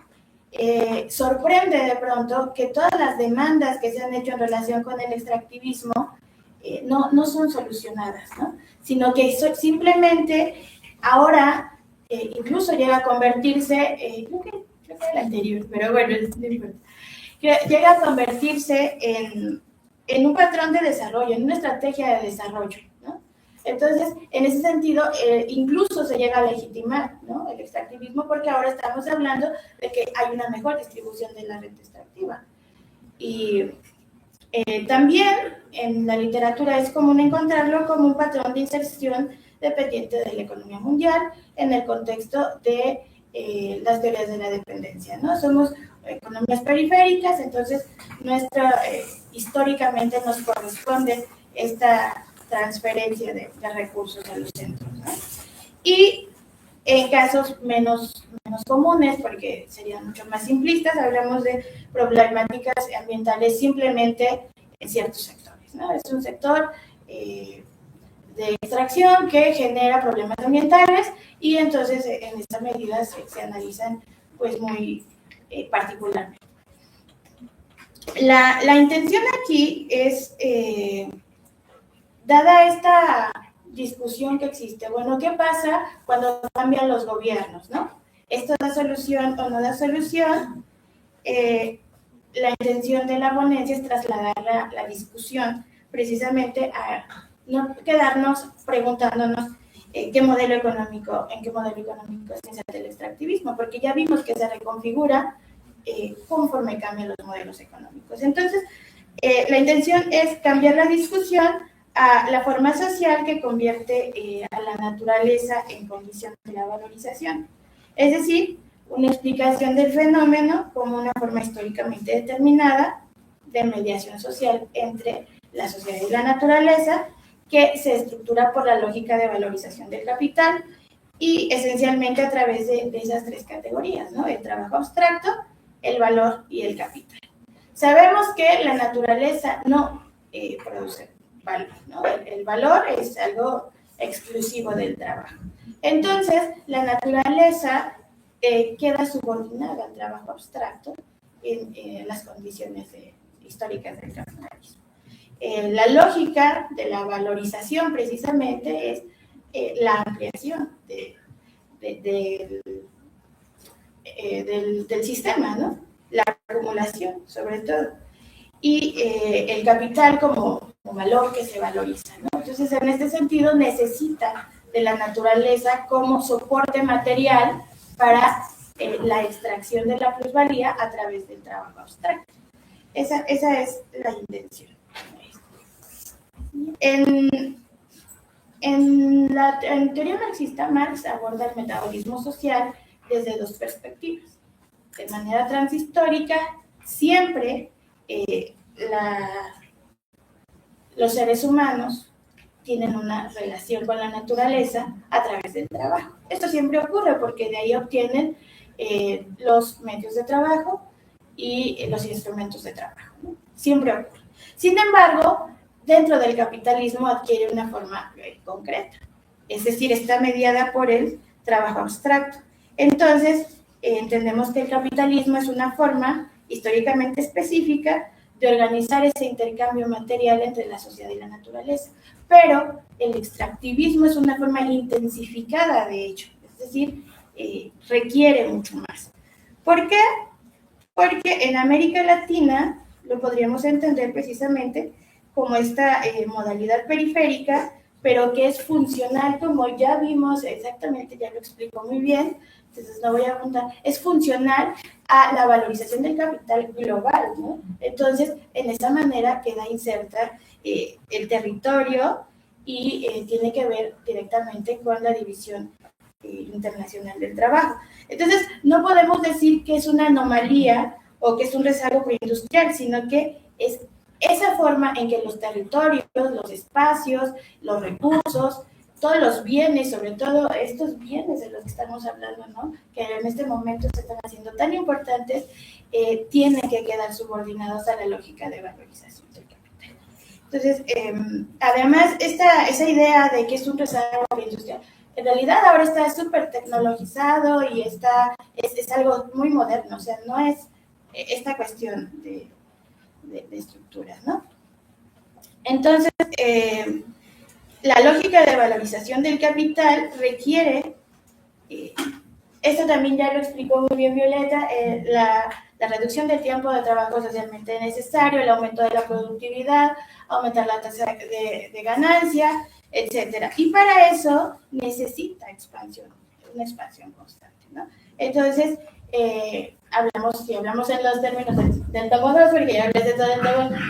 sorprende de pronto que todas las demandas que se han hecho en relación con el extractivismo no son solucionadas, ¿no? Sino que simplemente ahora incluso llega a convertirse, creo que era el anterior, pero bueno, llega a convertirse en un patrón de desarrollo, en una estrategia de desarrollo, ¿no? Entonces, en ese sentido, incluso se llega a legitimar, ¿no?, el extractivismo, porque ahora estamos hablando de que hay una mejor distribución de la renta extractiva. Y también en la literatura es común encontrarlo como un patrón de inserción dependiente de la economía mundial en el contexto de las teorías de la dependencia, ¿no? Somos economías periféricas, entonces históricamente nos corresponde esta transferencia de recursos a los centros, ¿no? Y en casos menos comunes, porque serían mucho más simplistas, hablamos de problemáticas ambientales simplemente en ciertos sectores, ¿no? Es un sector de extracción que genera problemas ambientales y entonces en esta medida se analizan pues muy particularmente. La intención aquí es, dada esta discusión que existe, bueno, ¿qué pasa cuando cambian los gobiernos, no? ¿Esto da solución o no da solución? La intención de la ponencia es trasladar la discusión precisamente a no quedarnos preguntándonos en qué modelo económico se inserta el extractivismo, porque ya vimos que se reconfigura conforme cambian los modelos económicos. Entonces, la intención es cambiar la discusión a la forma social que convierte a la naturaleza en condición de la valorización. Es decir, una explicación del fenómeno como una forma históricamente determinada de mediación social entre la sociedad y la naturaleza, que se estructura por la lógica de valorización del capital y esencialmente a través de esas tres categorías, ¿no? El trabajo abstracto, el valor y el capital. Sabemos que la naturaleza no produce valor, ¿no? El valor es algo exclusivo del trabajo. Entonces, la naturaleza queda subordinada al trabajo abstracto en las condiciones históricas del capitalismo. La lógica de la valorización precisamente es la ampliación del sistema, ¿no? La acumulación, sobre todo. Y el capital como valor que se valoriza, ¿no? Entonces, en este sentido, necesita de la naturaleza como soporte material para la extracción de la plusvalía a través del trabajo abstracto. Esa es la intención. En teoría marxista, Marx aborda el metabolismo social desde dos perspectivas. De manera transhistórica, siempre los seres humanos tienen una relación con la naturaleza a través del trabajo. Esto siempre ocurre porque de ahí obtienen los medios de trabajo y los instrumentos de trabajo, ¿no? Siempre ocurre. Sin embargo, dentro del capitalismo adquiere una forma concreta, es decir, está mediada por el trabajo abstracto. Entonces, entendemos que el capitalismo es una forma históricamente específica de organizar ese intercambio material entre la sociedad y la naturaleza. Pero el extractivismo es una forma intensificada de hecho, es decir, requiere mucho más. ¿Por qué? Porque en América Latina lo podríamos entender precisamente como esta modalidad periférica, pero que es funcional, como ya vimos exactamente, ya lo explicó muy bien, entonces no voy a apuntar, es funcional a la valorización del capital global, ¿no? Entonces, en esa manera queda inserta el territorio y tiene que ver directamente con la división internacional del trabajo. Entonces, no podemos decir que es una anomalía o que es un rezago preindustrial, sino que es esa forma en que los territorios, los espacios, los recursos, todos los bienes, sobre todo estos bienes de los que estamos hablando, ¿no?, que en este momento se están haciendo tan importantes, tienen que quedar subordinados a la lógica de valorización del capital. Entonces, además, esa idea de que es un rezago industrial, en realidad ahora está súper tecnologizado y es algo muy moderno, o sea, no es esta cuestión de estructuras, ¿no? Entonces, la lógica de valorización del capital requiere, esto también ya lo explicó muy bien Violeta, la reducción del tiempo de trabajo socialmente necesario, el aumento de la productividad, aumentar la tasa de ganancia, etcétera. Y para eso necesita expansión, una expansión constante, ¿no? Entonces, si hablamos en los términos del tomo 2, porque ya hablé de todo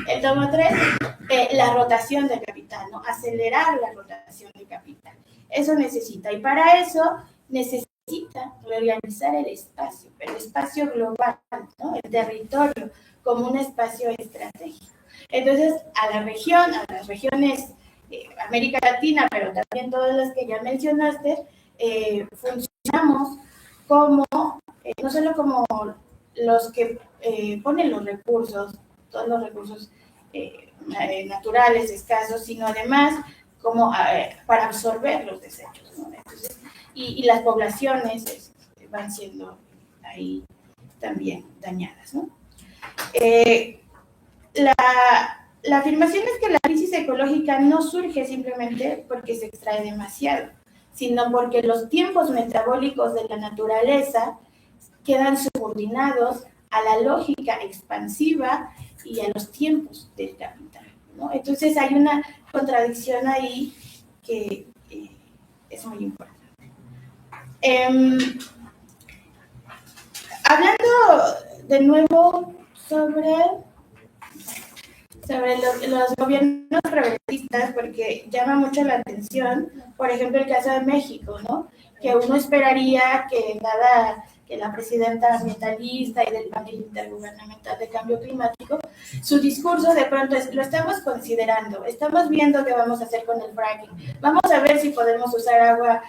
el tomo 3, la rotación del capital, ¿no? Acelerar la rotación del capital. Eso necesita, y para eso necesita reorganizar el espacio global, ¿no?, el territorio, como un espacio estratégico. Entonces, a las regiones América Latina, pero también todas las que ya mencionaste, funcionamos como, no solo como los que ponen los recursos, todos los recursos naturales, escasos, sino además como para absorber los desechos, ¿no? Entonces, y las poblaciones van siendo ahí también dañadas, ¿no? La afirmación es que la crisis ecológica no surge simplemente porque se extrae demasiado, sino porque los tiempos metabólicos de la naturaleza quedan subordinados a la lógica expansiva y a los tiempos del capital, ¿no? Entonces hay una contradicción ahí que es muy importante. Hablando de nuevo sobre los gobiernos progresistas, porque llama mucho la atención, por ejemplo, el caso de México, ¿no?, que uno esperaría que dada que la presidenta ambientalista y del panel intergubernamental de cambio climático, su discurso de pronto es: lo estamos considerando, estamos viendo qué vamos a hacer con el fracking, vamos a ver si podemos usar agua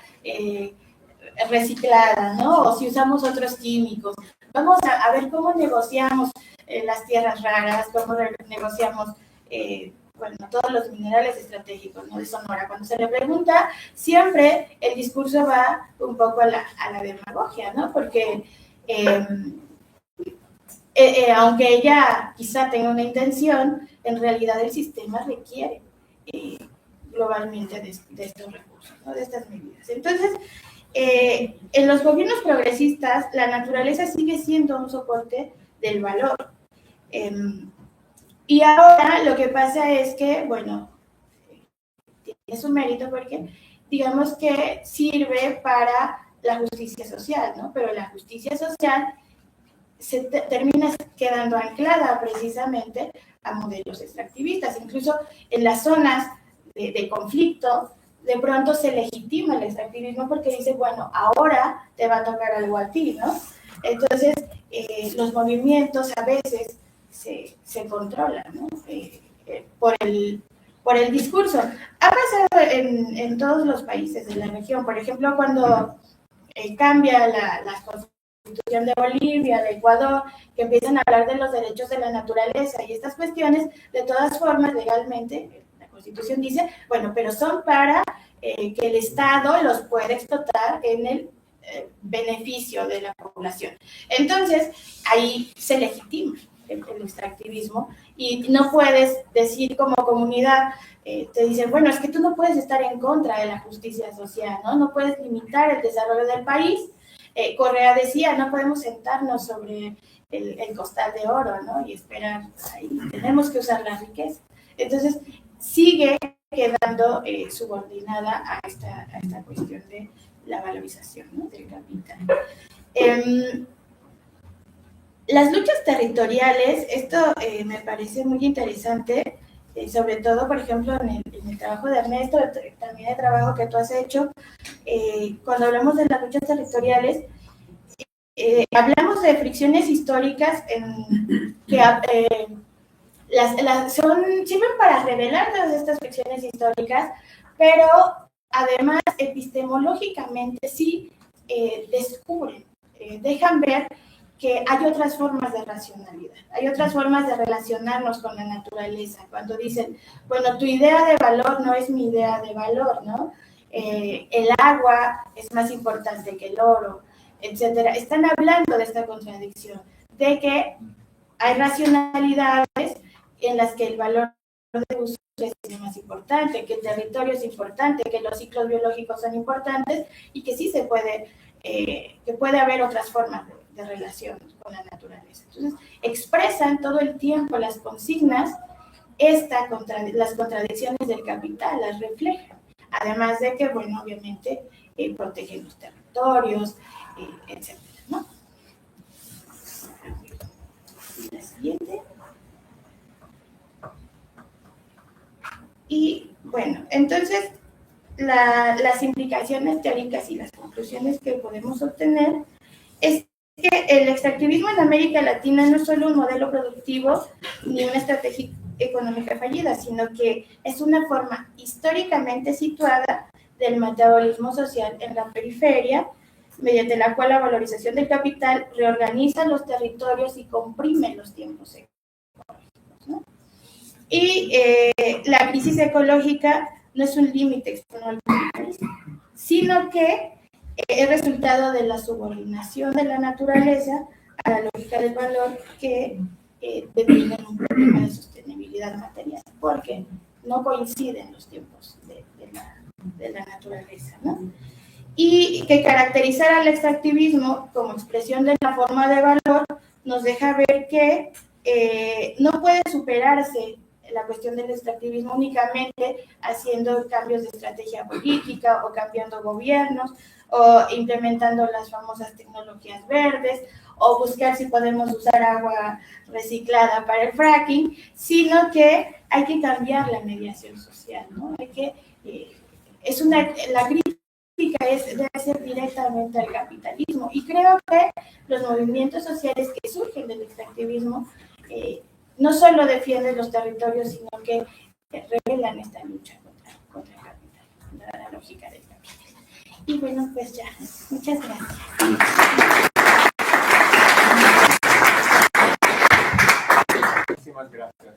reciclada, ¿no?, o si usamos otros químicos, vamos a ver cómo negociamos las tierras raras, cómo negociamos todos los minerales estratégicos, ¿no?, de Sonora. Cuando se le pregunta, siempre el discurso va un poco a la demagogia, ¿no?, porque aunque ella quizá tenga una intención, en realidad el sistema requiere globalmente de estos recursos, ¿no?, de estas medidas. Entonces, en los gobiernos progresistas, la naturaleza sigue siendo un soporte del valor. Y ahora lo que pasa es que, bueno, tiene su mérito porque digamos que sirve para la justicia social, ¿no? Pero la justicia social termina quedando anclada precisamente a modelos extractivistas. Incluso en las zonas de conflicto, de pronto se legitima el extractivismo porque dice, bueno, ahora te va a tocar algo a ti, ¿no? Entonces, los movimientos a veces se controlan, ¿no? Por el discurso. Ha pasado en todos los países de la región. Por ejemplo, cuando cambia la Constitución de Bolivia, de Ecuador, que empiezan a hablar de los derechos de la naturaleza y estas cuestiones, de todas formas, legalmente, la Constitución dice, bueno, pero son para que el Estado los pueda explotar en el beneficio de la población. Entonces, ahí se legitima el extractivismo y no puedes decir como comunidad, te dicen, bueno, es que tú no puedes estar en contra de la justicia social, ¿no? No puedes limitar el desarrollo del país. Correa decía, no podemos sentarnos sobre el costal de oro, ¿no? Y esperar ahí, tenemos que usar la riqueza. Entonces, sigue quedando subordinada a esta cuestión de la valorización, ¿no? Del capital. Las luchas territoriales, esto me parece muy interesante, sobre todo, por ejemplo, en el trabajo de Ernesto, también el trabajo que tú has hecho, cuando hablamos de las luchas territoriales, hablamos de fricciones históricas que sirven para revelar todas estas fricciones históricas, pero además epistemológicamente sí descubren, dejan ver que hay otras formas de racionalidad, hay otras formas de relacionarnos con la naturaleza. Cuando dicen, bueno, tu idea de valor no es mi idea de valor, ¿no? El agua es más importante que el oro, etcétera. Están hablando de esta contradicción, de que hay racionalidades en las que el valor de uso es más importante, que el territorio es importante, que los ciclos biológicos son importantes y que sí se puede, que puede haber otras formas de relación con la naturaleza. Entonces, expresan todo el tiempo las consignas, las contradicciones del capital, las reflejan. Además de que, bueno, obviamente, protegen los territorios, etcétera, ¿no? La siguiente. Y, bueno, entonces, las implicaciones teóricas y las conclusiones que podemos obtener es que el extractivismo en América Latina no es solo un modelo productivo ni una estrategia económica fallida, sino que es una forma históricamente situada del metabolismo social en la periferia, mediante la cual la valorización del capital reorganiza los territorios y comprime los tiempos ecológicos, ¿no? Y la crisis ecológica no es un límite externo al capitalismo, sino que es resultado de la subordinación de la naturaleza a la lógica del valor que determina un problema de sostenibilidad material, porque no coinciden los tiempos de la naturaleza, ¿no? Y que caracterizar al extractivismo como expresión de la forma de valor nos deja ver que no puede superarse la cuestión del extractivismo únicamente haciendo cambios de estrategia política o cambiando gobiernos o implementando las famosas tecnologías verdes o buscar si podemos usar agua reciclada para el fracking, sino que hay que cambiar la mediación social, ¿no? Hay que, la crítica debe ser directamente al capitalismo y creo que los movimientos sociales que surgen del extractivismo no solo defienden los territorios, sino que revelan esta lucha contra el capital, contra la lógica del capital. Y bueno, pues ya, muchas gracias. Muchísimas gracias,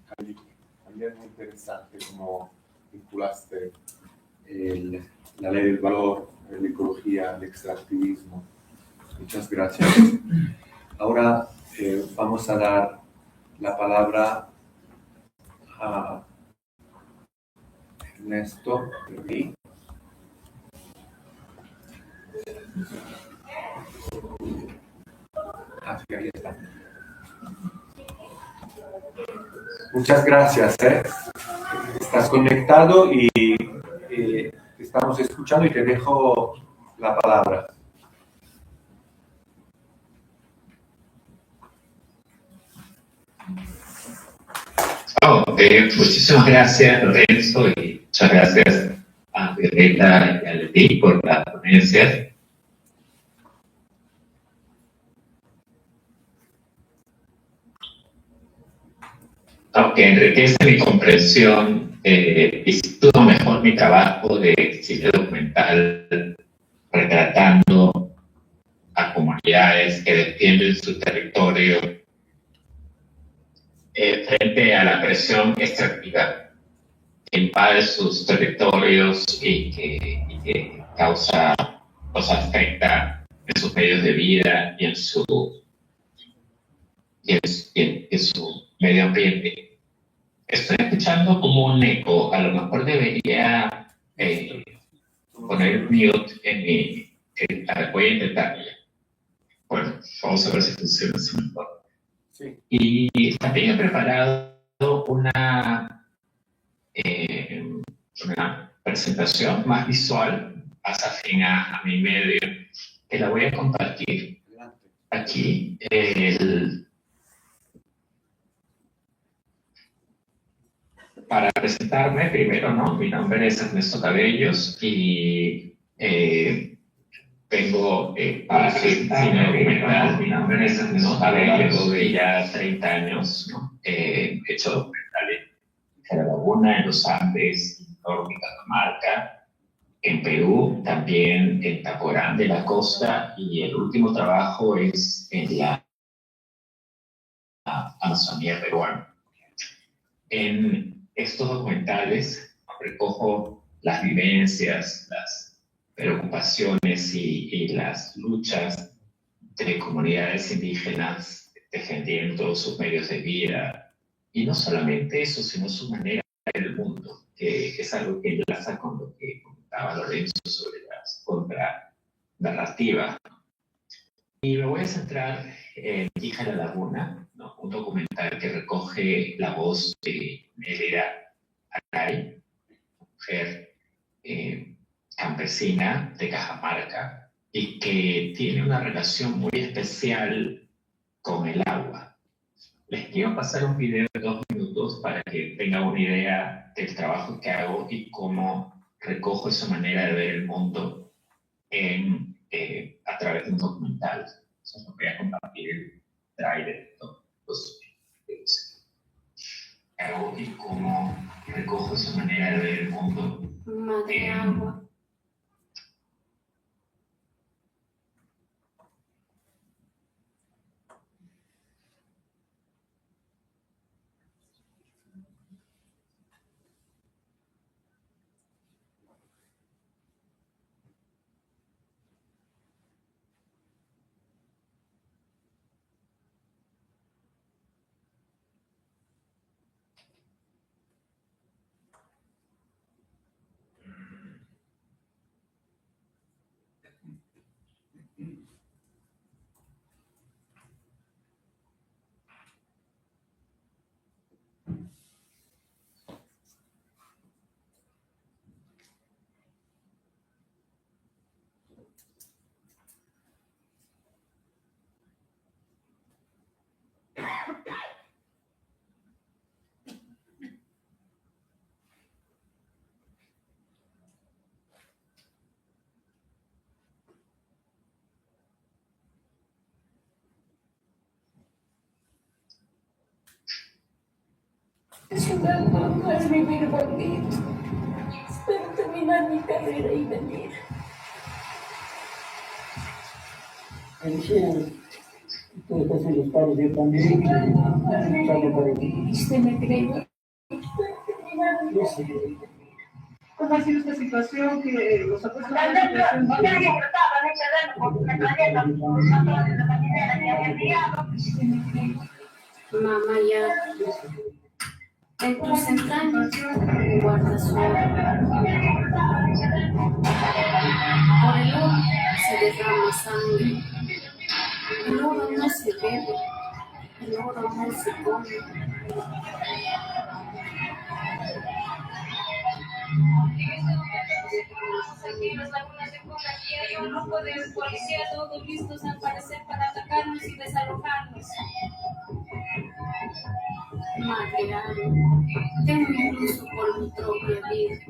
Cali. También es muy interesante cómo vinculaste la ley del valor, la ecología, el extractivismo. Muchas gracias. Ahora vamos a dar la palabra a Ernesto. Sí, ahí está. Muchas gracias. Estás conectado y te estamos escuchando y te dejo la palabra. Muchísimas gracias, Lorenzo, y muchas gracias a Violeta y a Leti por la ponencia. Aunque enriquece mi comprensión, visito mejor mi trabajo de cine documental retratando a comunidades que defienden su territorio frente a la presión extractiva que invade sus territorios y que causa, los afecta en sus medios de vida y en su medio ambiente. Estoy escuchando como un eco. A lo mejor debería poner mute en mi... voy a intentarlo. Bueno, vamos a ver si funciona así mejor. Sí. Y también he preparado una presentación más visual, más afín a mi medio, que la voy a compartir aquí. Para presentarme primero, ¿no? Mi nombre es Ernesto Cabellos y vengo para cine documental. Mi nombre es Ernesto Cabellos, de ya 30 años, ¿no? He hecho documentales en La Laguna, en los Andes, en Norte, Catamarca, en Perú, también en Taporán de la Costa, y el último trabajo es en la Amazonía peruana. En estos documentales recojo las vivencias, las preocupaciones y las luchas de comunidades indígenas defendiendo sus medios de vida, y no solamente eso, sino su manera de ver el mundo, que es algo que enlaza con lo que comentaba Lorenzo sobre las contranarrativas. Y me voy a centrar en Hija de la Laguna, ¿no? Un documental que recoge la voz de Nerea Aray, mujer campesina de Cajamarca, y que tiene una relación muy especial con el agua. Les quiero pasar un video de 2 minutos para que tengan una idea del trabajo que hago y cómo recojo esa manera de ver el mundo a través de un documental. Entonces, les voy a compartir el trailer de todos los videos que hago y cómo recojo esa manera de ver el mundo. Madre agua. Es una forma de vivir bonito. Espero terminar mi carrera y venir. Felicidades. Tú estás en los paros, yo también. Se me creyó. ¿Cómo ha sido esta situación que los ha puesto en una situación Mamá ya en tus entrañas guarda su por el oro se derrama sangre, el oro no se bebe, el oro no se come. estamos aquí en las lagunas de Cuna y hay un grupo de policías todos listos al parecer para atacarnos y desalojarnos. Madre, tengo incluso por mi propia vida.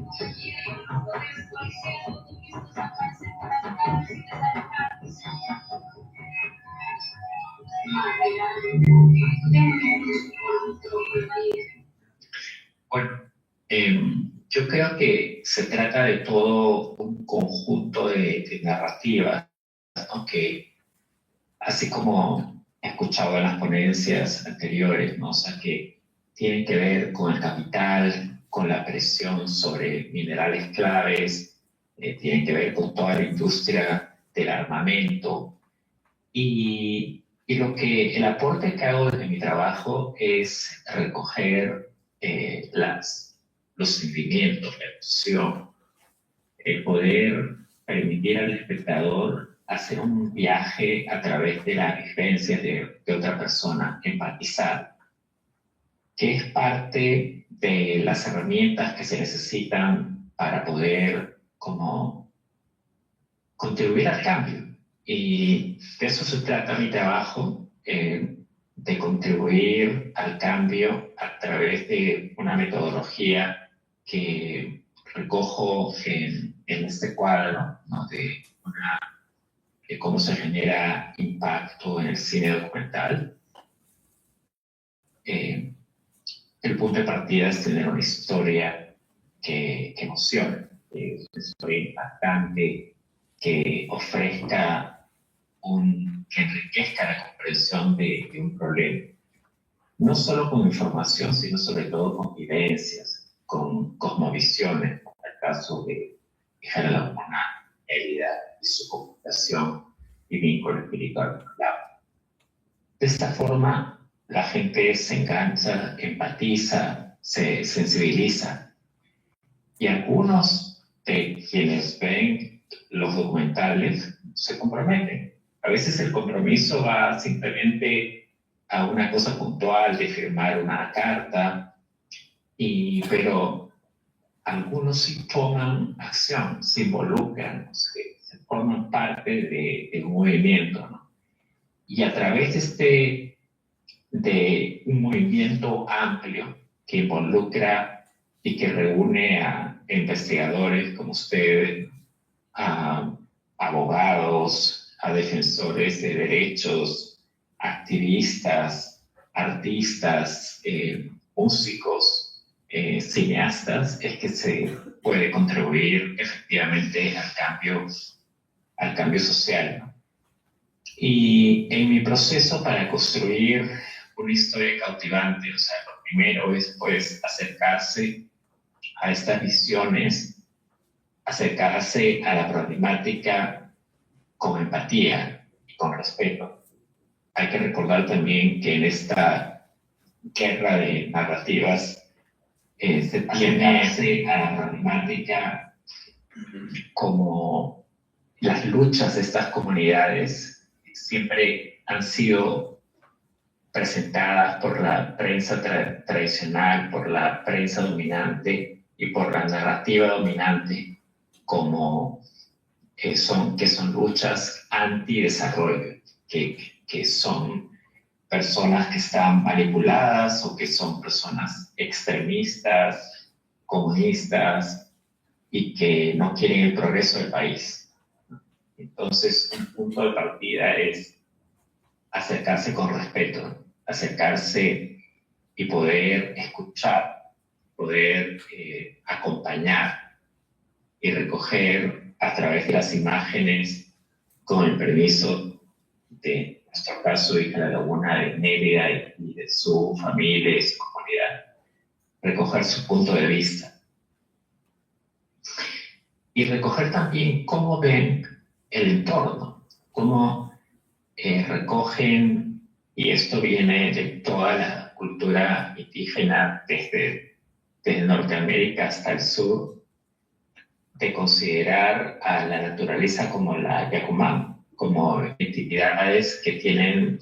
Bueno, yo creo que se trata de todo un conjunto de narrativas, ¿no? Que, así como he escuchado en las ponencias anteriores, ¿no? O sea, que tienen que ver con el capital, con la presión sobre minerales claves, tienen que ver con toda la industria del armamento. Y el aporte que hago desde mi trabajo es recoger los sentimientos, la emoción, el poder permitir al espectador hacer un viaje a través de las vivencias de otra persona, empatizar, que es parte de las herramientas que se necesitan para poder como contribuir al cambio. Y de eso se trata mi trabajo, de contribuir al cambio a través de una metodología que recojo en este cuadro, ¿no? de cómo se genera impacto en el cine documental. El punto de partida es tener una historia que emocione, una historia impactante, que ofrezca que enriquezca la comprensión de un problema. No solo con información, sino sobre todo con vivencias, con cosmovisiones, como el caso de Hijara Laguna, Elida y su comunicación y vínculo espiritual con la. De esta forma, la gente se engancha, empatiza, se sensibiliza. Y algunos de quienes ven los documentales se comprometen. A veces el compromiso va simplemente a una cosa puntual de firmar una carta, pero algunos sí toman acción, se involucran, se forman parte de un movimiento, ¿no? Y a través de un movimiento amplio que involucra y que reúne a investigadores como ustedes, a abogados, a defensores de derechos, activistas, artistas, músicos, cineastas, es que se puede contribuir efectivamente al cambio social, ¿no? Y en mi proceso para construir una historia cautivante, o sea, lo primero es pues acercarse a estas visiones, acercarse a la problemática con empatía y con respeto. Hay que recordar también que en esta guerra de narrativas se tiene a la problemática como las luchas de estas comunidades siempre han sido presentadas por la prensa tradicional, por la prensa dominante y por la narrativa dominante como que son luchas antidesarrollo, que son personas que están manipuladas o que son personas extremistas, comunistas y que no quieren el progreso del país. Entonces, un punto de partida es acercarse con respeto, acercarse y poder escuchar, poder acompañar y recoger a través de las imágenes, con el permiso de, en nuestro caso, de Hijara Laguna, de Nélida y de su familia y de su comunidad, recoger su punto de vista. Y recoger también cómo ven el entorno, cómo recogen, y esto viene de toda la cultura indígena desde Norteamérica hasta el sur, de considerar a la naturaleza como la Yakumam, como entidades que tienen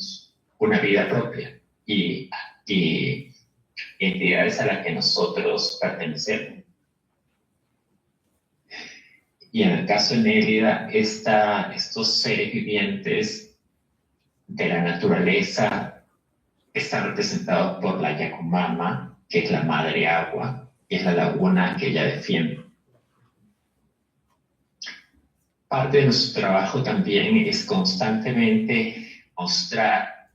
una vida propia y entidades a las que nosotros pertenecemos. Y en el caso de Nélida, estos seres vivientes de la naturaleza están representados por la Yakumama, que es la madre agua, y es la laguna que ella defiende. Parte de nuestro trabajo también es constantemente mostrar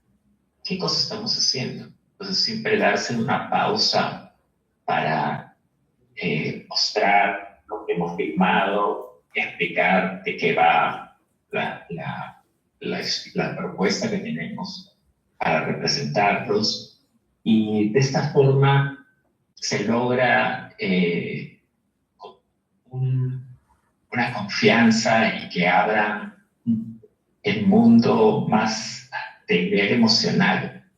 qué cosas estamos haciendo. Entonces, siempre darse una pausa para mostrar lo que hemos filmado, explicar de qué va la propuesta que tenemos para representarlos. Y de esta forma se logra una confianza y que abran el mundo más de nivel emocional,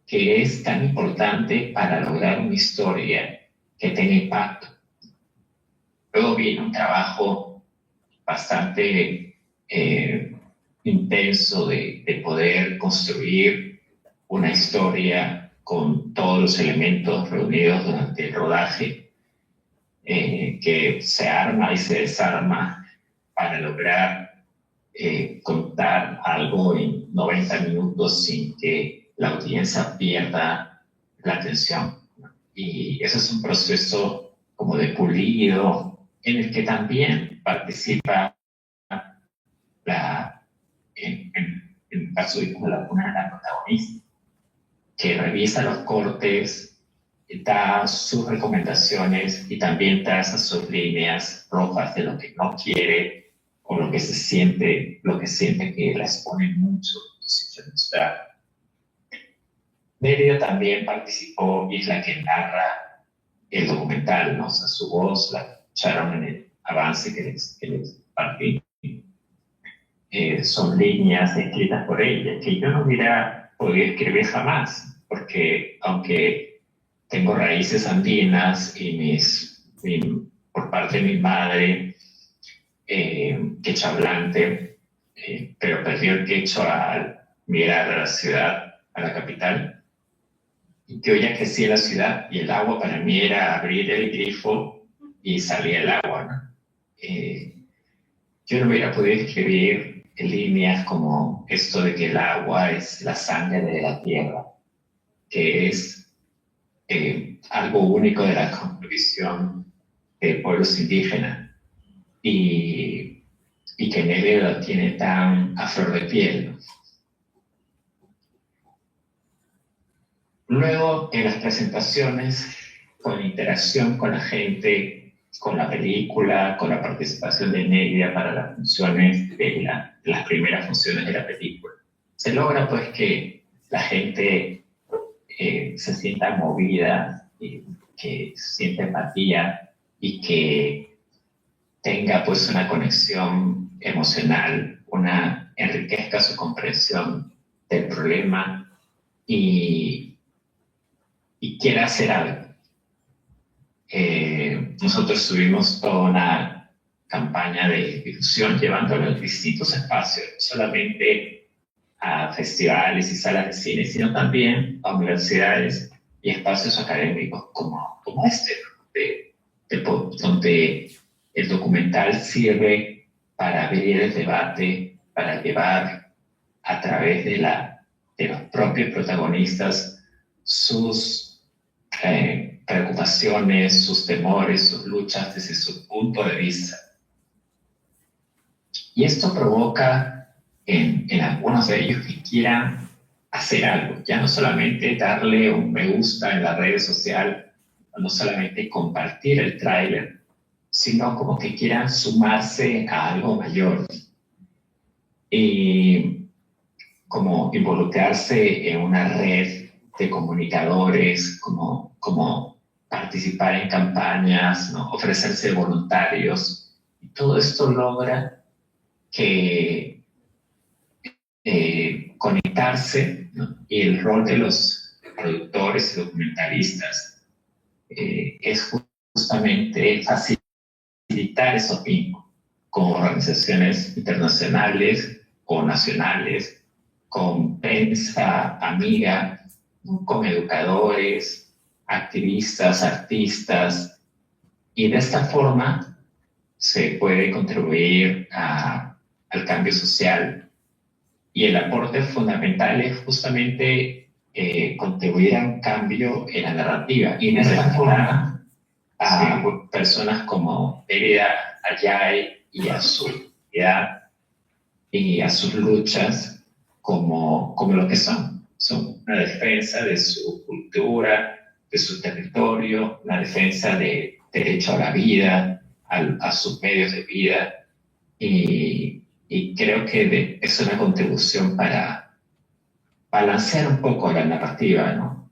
que es tan importante para lograr una historia que tenga impacto. Luego viene un trabajo bastante intenso de poder construir una historia con todos los elementos reunidos durante el rodaje, que se arma y se desarma para lograr contar algo en 90 minutos sin que la audiencia pierda la atención. Y eso es un proceso como de pulido en el que también participa en el caso de la protagonista, que revisa los cortes, da sus recomendaciones y también traza sus líneas rojas de lo que no quiere o lo que se siente, lo que siente que la expone mucho en mostrar. Nélida también participó y es la que narra el documental, ¿no? O sea, su voz la escucharon en el avance que les partí. Son líneas escritas por ella que yo no hubiera podido escribir jamás, porque aunque tengo raíces andinas y por parte de mi madre, quechua hablante, pero perdió el quechua al migrar a la ciudad, a la capital. Y yo ya crecí en la ciudad y el agua para mí era abrir el grifo y salía el agua, ¿no? Yo no hubiera podido escribir en líneas como esto de que el agua es la sangre de la tierra, que es algo único de la cosmovisión de pueblos indígenas y que Nélida lo tiene tan a flor de piel, ¿no? Luego, en las presentaciones, con interacción con la gente, con la película, con la participación de Nélida para las funciones de las primeras funciones de la película, se logra pues que la gente se sienta movida, que sienta empatía y que tenga pues una conexión emocional, enriquezca su comprensión del problema y quiera hacer algo. Nosotros tuvimos toda una campaña de difusión llevándolo a distintos espacios, no solamente a festivales y salas de cine, sino también a universidades y espacios académicos como este, donde el documental sirve para abrir el debate, para llevar a través de los propios protagonistas sus preocupaciones, sus temores, sus luchas desde su punto de vista. Y esto provoca en algunos de ellos que quieran hacer algo, ya no solamente darle un me gusta en las redes sociales, no solamente compartir el tráiler, sino como que quieran sumarse a algo mayor y como involucrarse en una red de comunicadores, como participar en campañas, ¿no? Ofrecerse voluntarios. Y todo esto logra que conectarse, ¿no? Y el rol de los productores y documentalistas es justamente facilitar esos vínculos con organizaciones internacionales o nacionales, con prensa amiga, con educadores, activistas, artistas, y de esta forma se puede contribuir al cambio social. Y el aporte fundamental es justamente contribuir a un cambio en la narrativa y relacionar a personas como Derrida, Ayay y a su identidad y a sus luchas como lo que son. Son una defensa de su cultura, de su territorio, una defensa de derecho a la vida, a sus medios de vida, y creo que es una contribución para balancear un poco la narrativa, ¿no?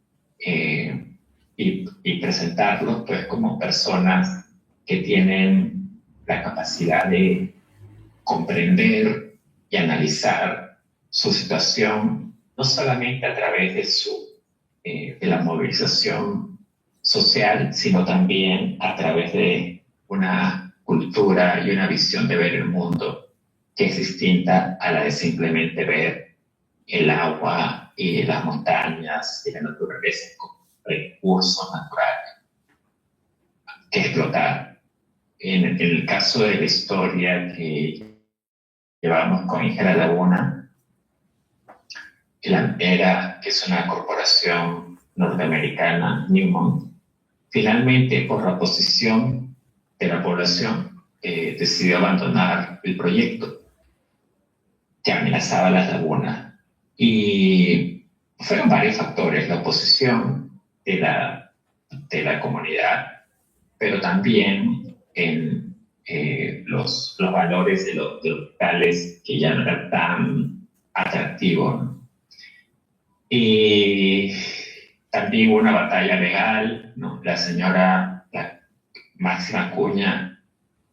Y presentarlos pues como personas que tienen la capacidad de comprender y analizar su situación, no solamente a través de la movilización social, sino también a través de una cultura y una visión de ver el mundo que es distinta a la de simplemente ver el agua y las montañas y la naturaleza como recursos naturales que explotar. En el caso de la historia que llevamos con Ingela Laguna, que es una corporación norteamericana, Newmont, finalmente por la oposición de la población decidió abandonar el proyecto que amenazaba las lagunas. Y fueron varios factores: la oposición de la comunidad, pero también en los valores de los locales, que ya no eran tan atractivos, ¿no? Y también hubo una batalla legal, ¿no? La Máxima Acuña,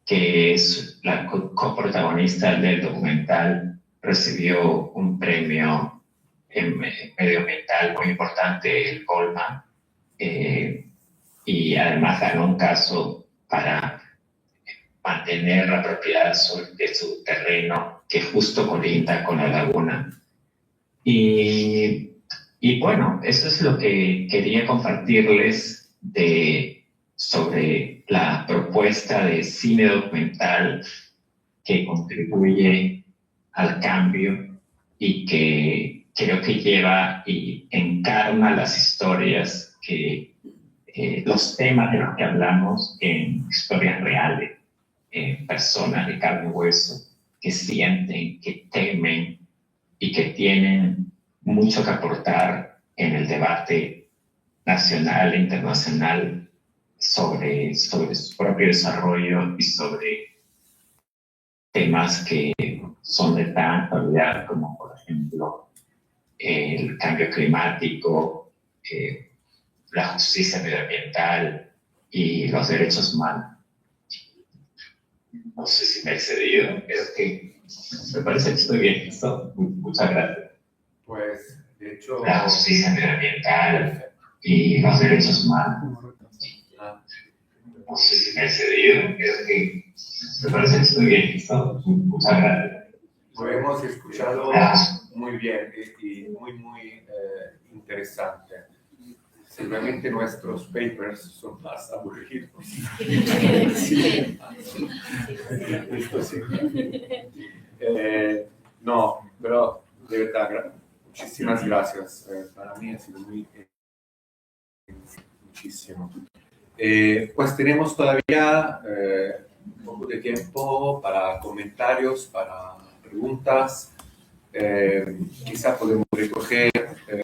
que es la coprotagonista del documental, recibió un premio medioambiental muy importante, el Goldman, y además ganó un caso para mantener la propiedad de su terreno, que justo colinda con la laguna. Y bueno, eso es lo que quería compartirles sobre la propuesta de cine documental que contribuye al cambio y que creo que lleva y encarna las historias los temas de los que hablamos en historias reales, personas de carne y hueso que sienten, que temen y que tienen mucho que aportar en el debate nacional e internacional sobre su propio desarrollo y sobre temas que son de tan actualidad como, por ejemplo, el cambio climático, la justicia medioambiental y los derechos humanos. No sé si me he excedido, creo que me parece que estoy bien. Muchas gracias. Pues, de hecho... La justicia medioambiental y los derechos humanos. No sé si me he excedido, creo que me parece que estoy bien. Muchas gracias. Lo hemos escuchado muy bien y muy interesante. Seguramente nuestros papers son más aburridos. Sí. Esto sí. No, pero de verdad, muchísimas gracias. Para mí ha sido muchísimo. Pues tenemos todavía un poco de tiempo para comentarios, para preguntas. Quizá podemos recoger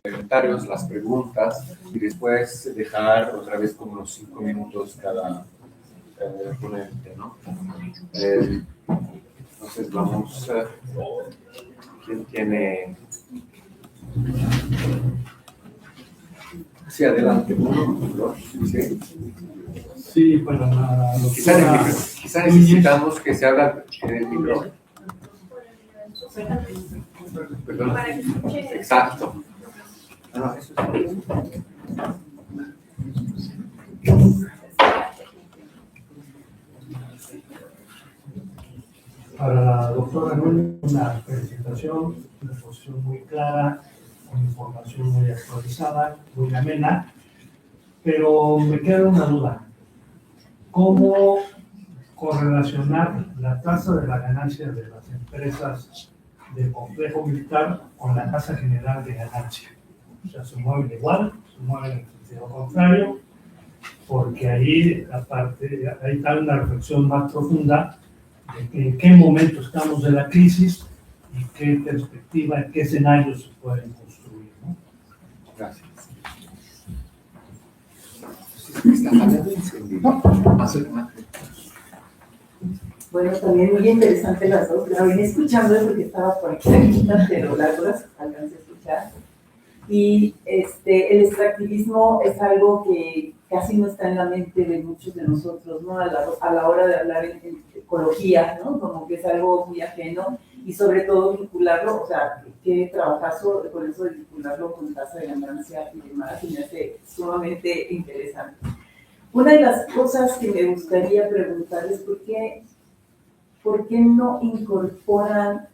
comentarios, las preguntas, y después dejar otra vez como unos 5 minutos cada ponente, ¿no? Entonces vamos, ¿quién tiene? Sí, adelante, uno, dos, sí. Sí, para la doctora. Quizá necesitamos que se abra el micrófono. Perdón. Exacto. No, eso es. Para la doctora Núñez, una presentación, una exposición muy clara, con información muy actualizada, muy amena, pero me queda una duda. ¿Cómo correlacionar la tasa de la ganancia de las empresas del complejo militar con la tasa general de ganancia. O sea, se mueven igual, se mueven en el sentido contrario, porque ahí, aparte, ahí está una reflexión más profunda de en qué momento estamos de la crisis y qué perspectiva, en qué escenarios se pueden construir, ¿no? Gracias. Bueno, también muy interesante las dos. La venía escuchando porque estaba por aquí cerquita, pero las dos alcancé a escuchar. Y el extractivismo es algo que casi no está en la mente de muchos de nosotros, ¿no? A la hora de hablar en ecología, ¿no? Como que es algo muy ajeno y sobre todo vincularlo, o sea, que trabajazo con eso de vincularlo con tasa de ganancia y demás, y me hace sumamente interesante. Una de las cosas que me gustaría preguntar es ¿por qué no incorporan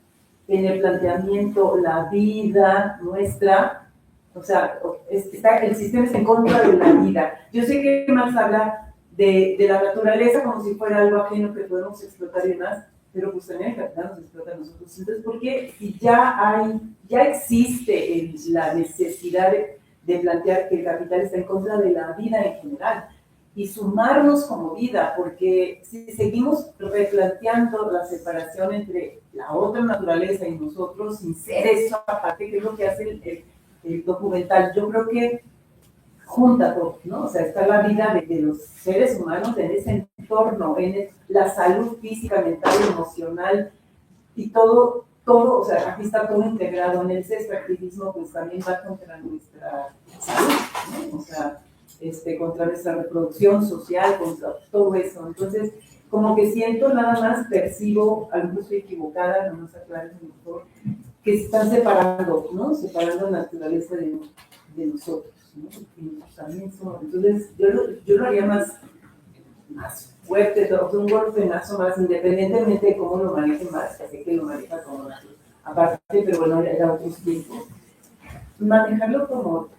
en el planteamiento la vida nuestra? O sea, el sistema está en contra de la vida. Yo sé que Marx habla de la naturaleza como si fuera algo ajeno que podemos explotar y demás, pero pues también el capital nos explota a nosotros. Entonces, ¿por qué si ya existe la necesidad de plantear que el capital está en contra de la vida en general? Y sumarnos como vida, porque si seguimos replanteando la separación entre la otra naturaleza y nosotros, sin ser eso aparte, que es lo que hace el documental, yo creo que junta todo, ¿no? O sea, está la vida de los seres humanos en ese entorno, en la salud física, mental, emocional, y todo, o sea, aquí está todo integrado. En ese extractivismo, pues también va contra nuestra salud, ¿no? O sea, contra nuestra reproducción social, contra todo eso. Entonces, como que siento, nada más percibo, a lo mejor estoy equivocada, no nos aclaren mejor, que se están separando, ¿no? Separando la naturaleza de nosotros, ¿no? Y también somos. Entonces, yo lo haría más fuerte, un golpeazo más, independientemente de cómo lo maneje más, que sé que lo maneja como aparte, pero bueno, era otros tiempos. Manejarlo como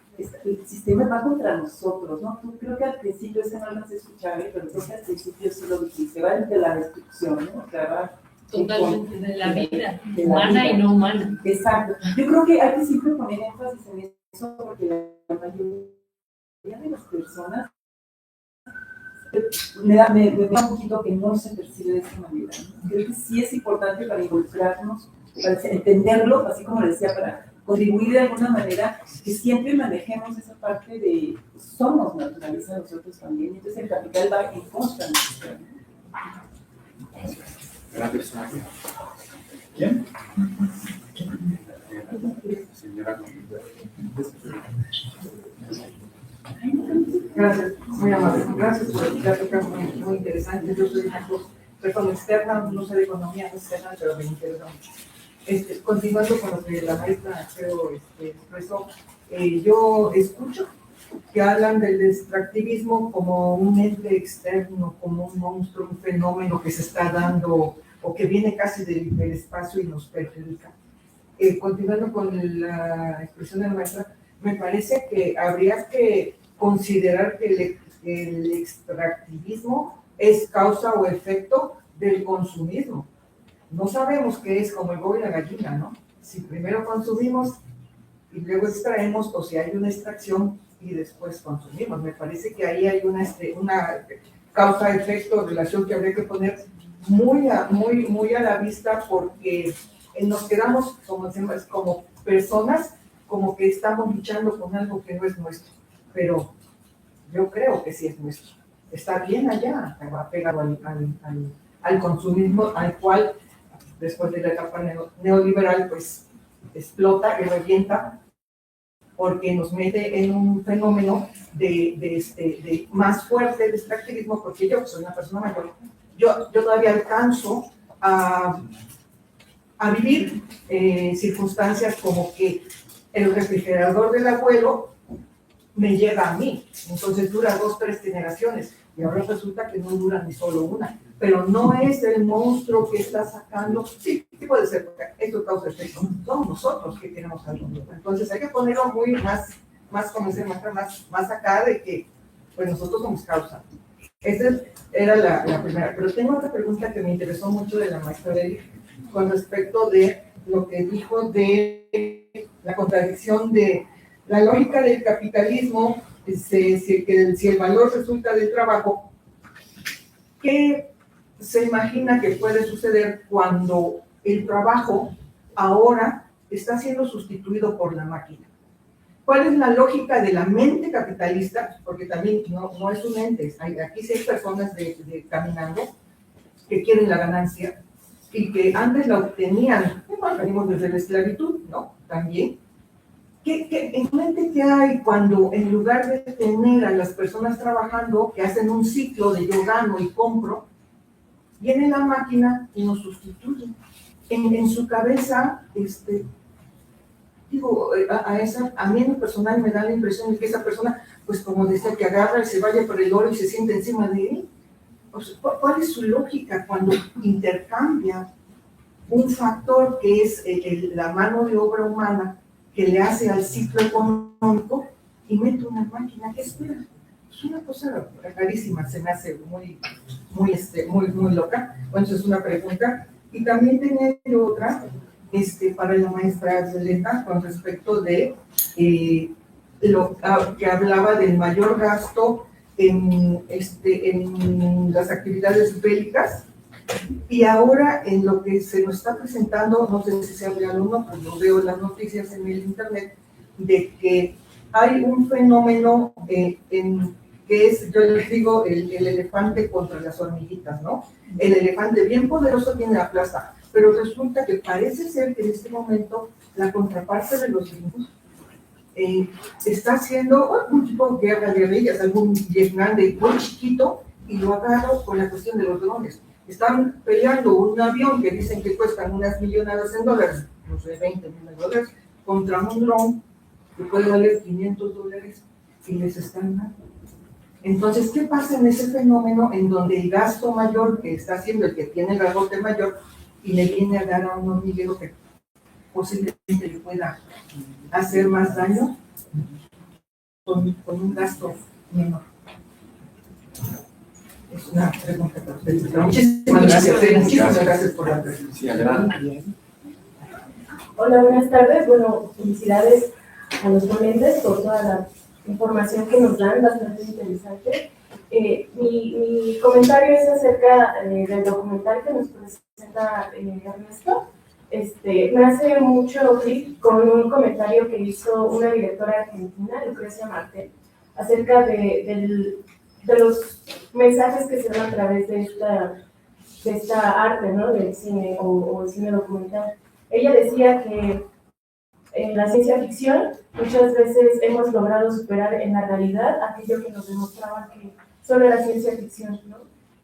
el sistema va contra nosotros, ¿no? Creo que al principio, ese no lo has escuchado, pero creo que al principio sí lo dijiste, va de la destrucción, ¿no? O sea, va totalmente de la vida, humana y no humana. Exacto. Yo creo que hay que siempre poner énfasis en eso, porque la mayoría de las personas me da un poquito que no se percibe de esa manera, ¿no? Creo que sí es importante para involucrarnos, para entenderlo, así como decía, para contribuir de alguna manera, que siempre manejemos esa parte de somos naturaleza nosotros también, entonces el capital va en contra de nosotros. Gracias. ¿Quién? Señora. Gracias, muy amable. Gracias por el dato, muy interesante. Yo soy una persona externa, no sé de economía externa, pero me interesa mucho. Continuando con lo que la maestra creo expresó, yo escucho que hablan del extractivismo como un ente externo, como un monstruo, un fenómeno que se está dando o que viene casi del espacio y nos perjudica. Continuando con la expresión de la maestra, me parece que habría que considerar que el extractivismo es causa o efecto del consumismo. No sabemos qué es, como el huevo y la gallina, ¿no? Si primero consumimos y luego extraemos, o si hay una extracción y después consumimos. Me parece que ahí hay una causa-efecto, relación que habría que poner muy a la vista, porque nos quedamos como personas, como que estamos luchando con algo que no es nuestro. Pero yo creo que sí es nuestro. Está bien allá, apegado al consumismo, al cual después de la etapa neoliberal, pues explota y revienta, porque nos mete en un fenómeno de más fuerte de extractivismo, porque yo soy una persona mayor, yo todavía alcanzo a vivir circunstancias como que el refrigerador del abuelo me llega a mí, entonces dura 2 o 3 generaciones, y ahora resulta que no dura ni solo una, pero no es el monstruo que está sacando, sí puede ser, porque esto causa efecto, somos nosotros que tenemos algo, entonces hay que ponerlo muy más como dice, más acá de que pues nosotros somos causa, Esa era la primera. Pero tengo otra pregunta que me interesó mucho de la maestra Edith, con respecto de lo que dijo de la contradicción de la lógica del capitalismo, si el valor resulta del trabajo. ¿Qué se imagina que puede suceder cuando el trabajo ahora está siendo sustituido por la máquina? ¿Cuál es la lógica de la mente capitalista? Porque también no es un ente, aquí sí hay personas caminando que quieren la ganancia y que antes la obtenían, bueno, venimos desde la esclavitud, ¿no? También. ¿En mente qué hay cuando en lugar de tener a las personas trabajando que hacen un ciclo de yo gano y compro, viene la máquina y nos sustituye? En su cabeza, a mí en lo personal me da la impresión de que esa persona, pues como decía, que agarra y se vaya por el oro y se siente encima de él. O sea, ¿cuál es su lógica cuando intercambia un factor que es la mano de obra humana que le hace al ciclo económico y mete una máquina que espera? Es una cosa rarísima, se me hace muy loca. Bueno, eso es una pregunta. Y también tenía otra para la maestra Violeta con respecto de lo que hablaba del mayor gasto en las actividades bélicas, y ahora en lo que se nos está presentando, no sé si sea real o no, pero veo las noticias en el internet, de que hay un fenómeno que es, yo les digo, el elefante contra las hormiguitas, ¿no? El elefante bien poderoso tiene la plaza, pero resulta que parece ser que en este momento la contraparte de los gringos está haciendo un tipo de guerra de guerrillas, algún Vietnam de muy chiquito, y lo agarro con la cuestión de los drones. Están peleando un avión que dicen que cuestan unas millonadas en dólares, no sé, 20 millones de dólares, contra un dron que puede valer $500 y les están dando. Entonces, ¿qué pasa en ese fenómeno en donde el gasto mayor que está haciendo el que tiene el garrote mayor y le viene a dar a un hormiguero que posiblemente le pueda hacer más daño con un gasto menor? Es una pregunta perfecta. Muchísimas gracias por la presencia. Sí, adelante. Hola, buenas tardes. Bueno, felicidades a los ponentes por toda la información que nos dan, bastante interesante. Mi comentario es acerca del documental que nos presenta Ernesto. Me hace mucho clic con un comentario que hizo una directora argentina, Lucrecia Martel, acerca de los mensajes que se dan a través de esta arte, ¿no? Del cine o el cine documental. Ella decía que en la ciencia ficción muchas veces hemos logrado superar en la realidad aquello que nos demostraba que solo era ciencia ficción, ¿no?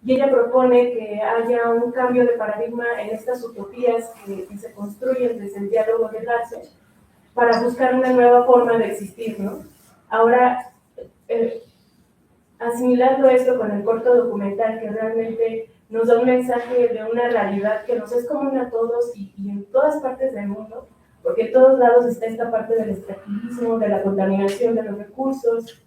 Y ella propone que haya un cambio de paradigma en estas utopías que se construyen desde el diálogo del arte para buscar una nueva forma de existir, ¿no? Ahora, asimilando esto con el corto documental que realmente nos da un mensaje de una realidad que nos es común a todos y en todas partes del mundo, porque en todos lados está esta parte del extractivismo, de la contaminación de los recursos,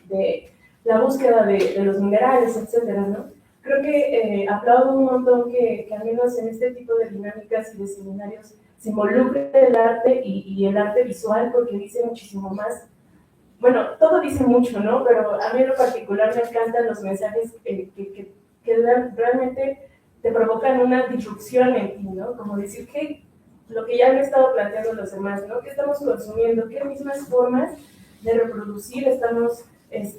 de la búsqueda de los minerales, etcétera, ¿no? Creo que aplaudo un montón que al menos en este tipo de dinámicas y de seminarios se involucre el arte y el arte visual, porque dice muchísimo más. Bueno, todo dice mucho, ¿no? Pero a mí en lo particular me encantan los mensajes que realmente te provocan una disrupción en ti, ¿no? Como decir que lo que ya han estado planteando los demás, ¿no? ¿Qué estamos consumiendo? ¿Qué mismas formas de reproducir estamos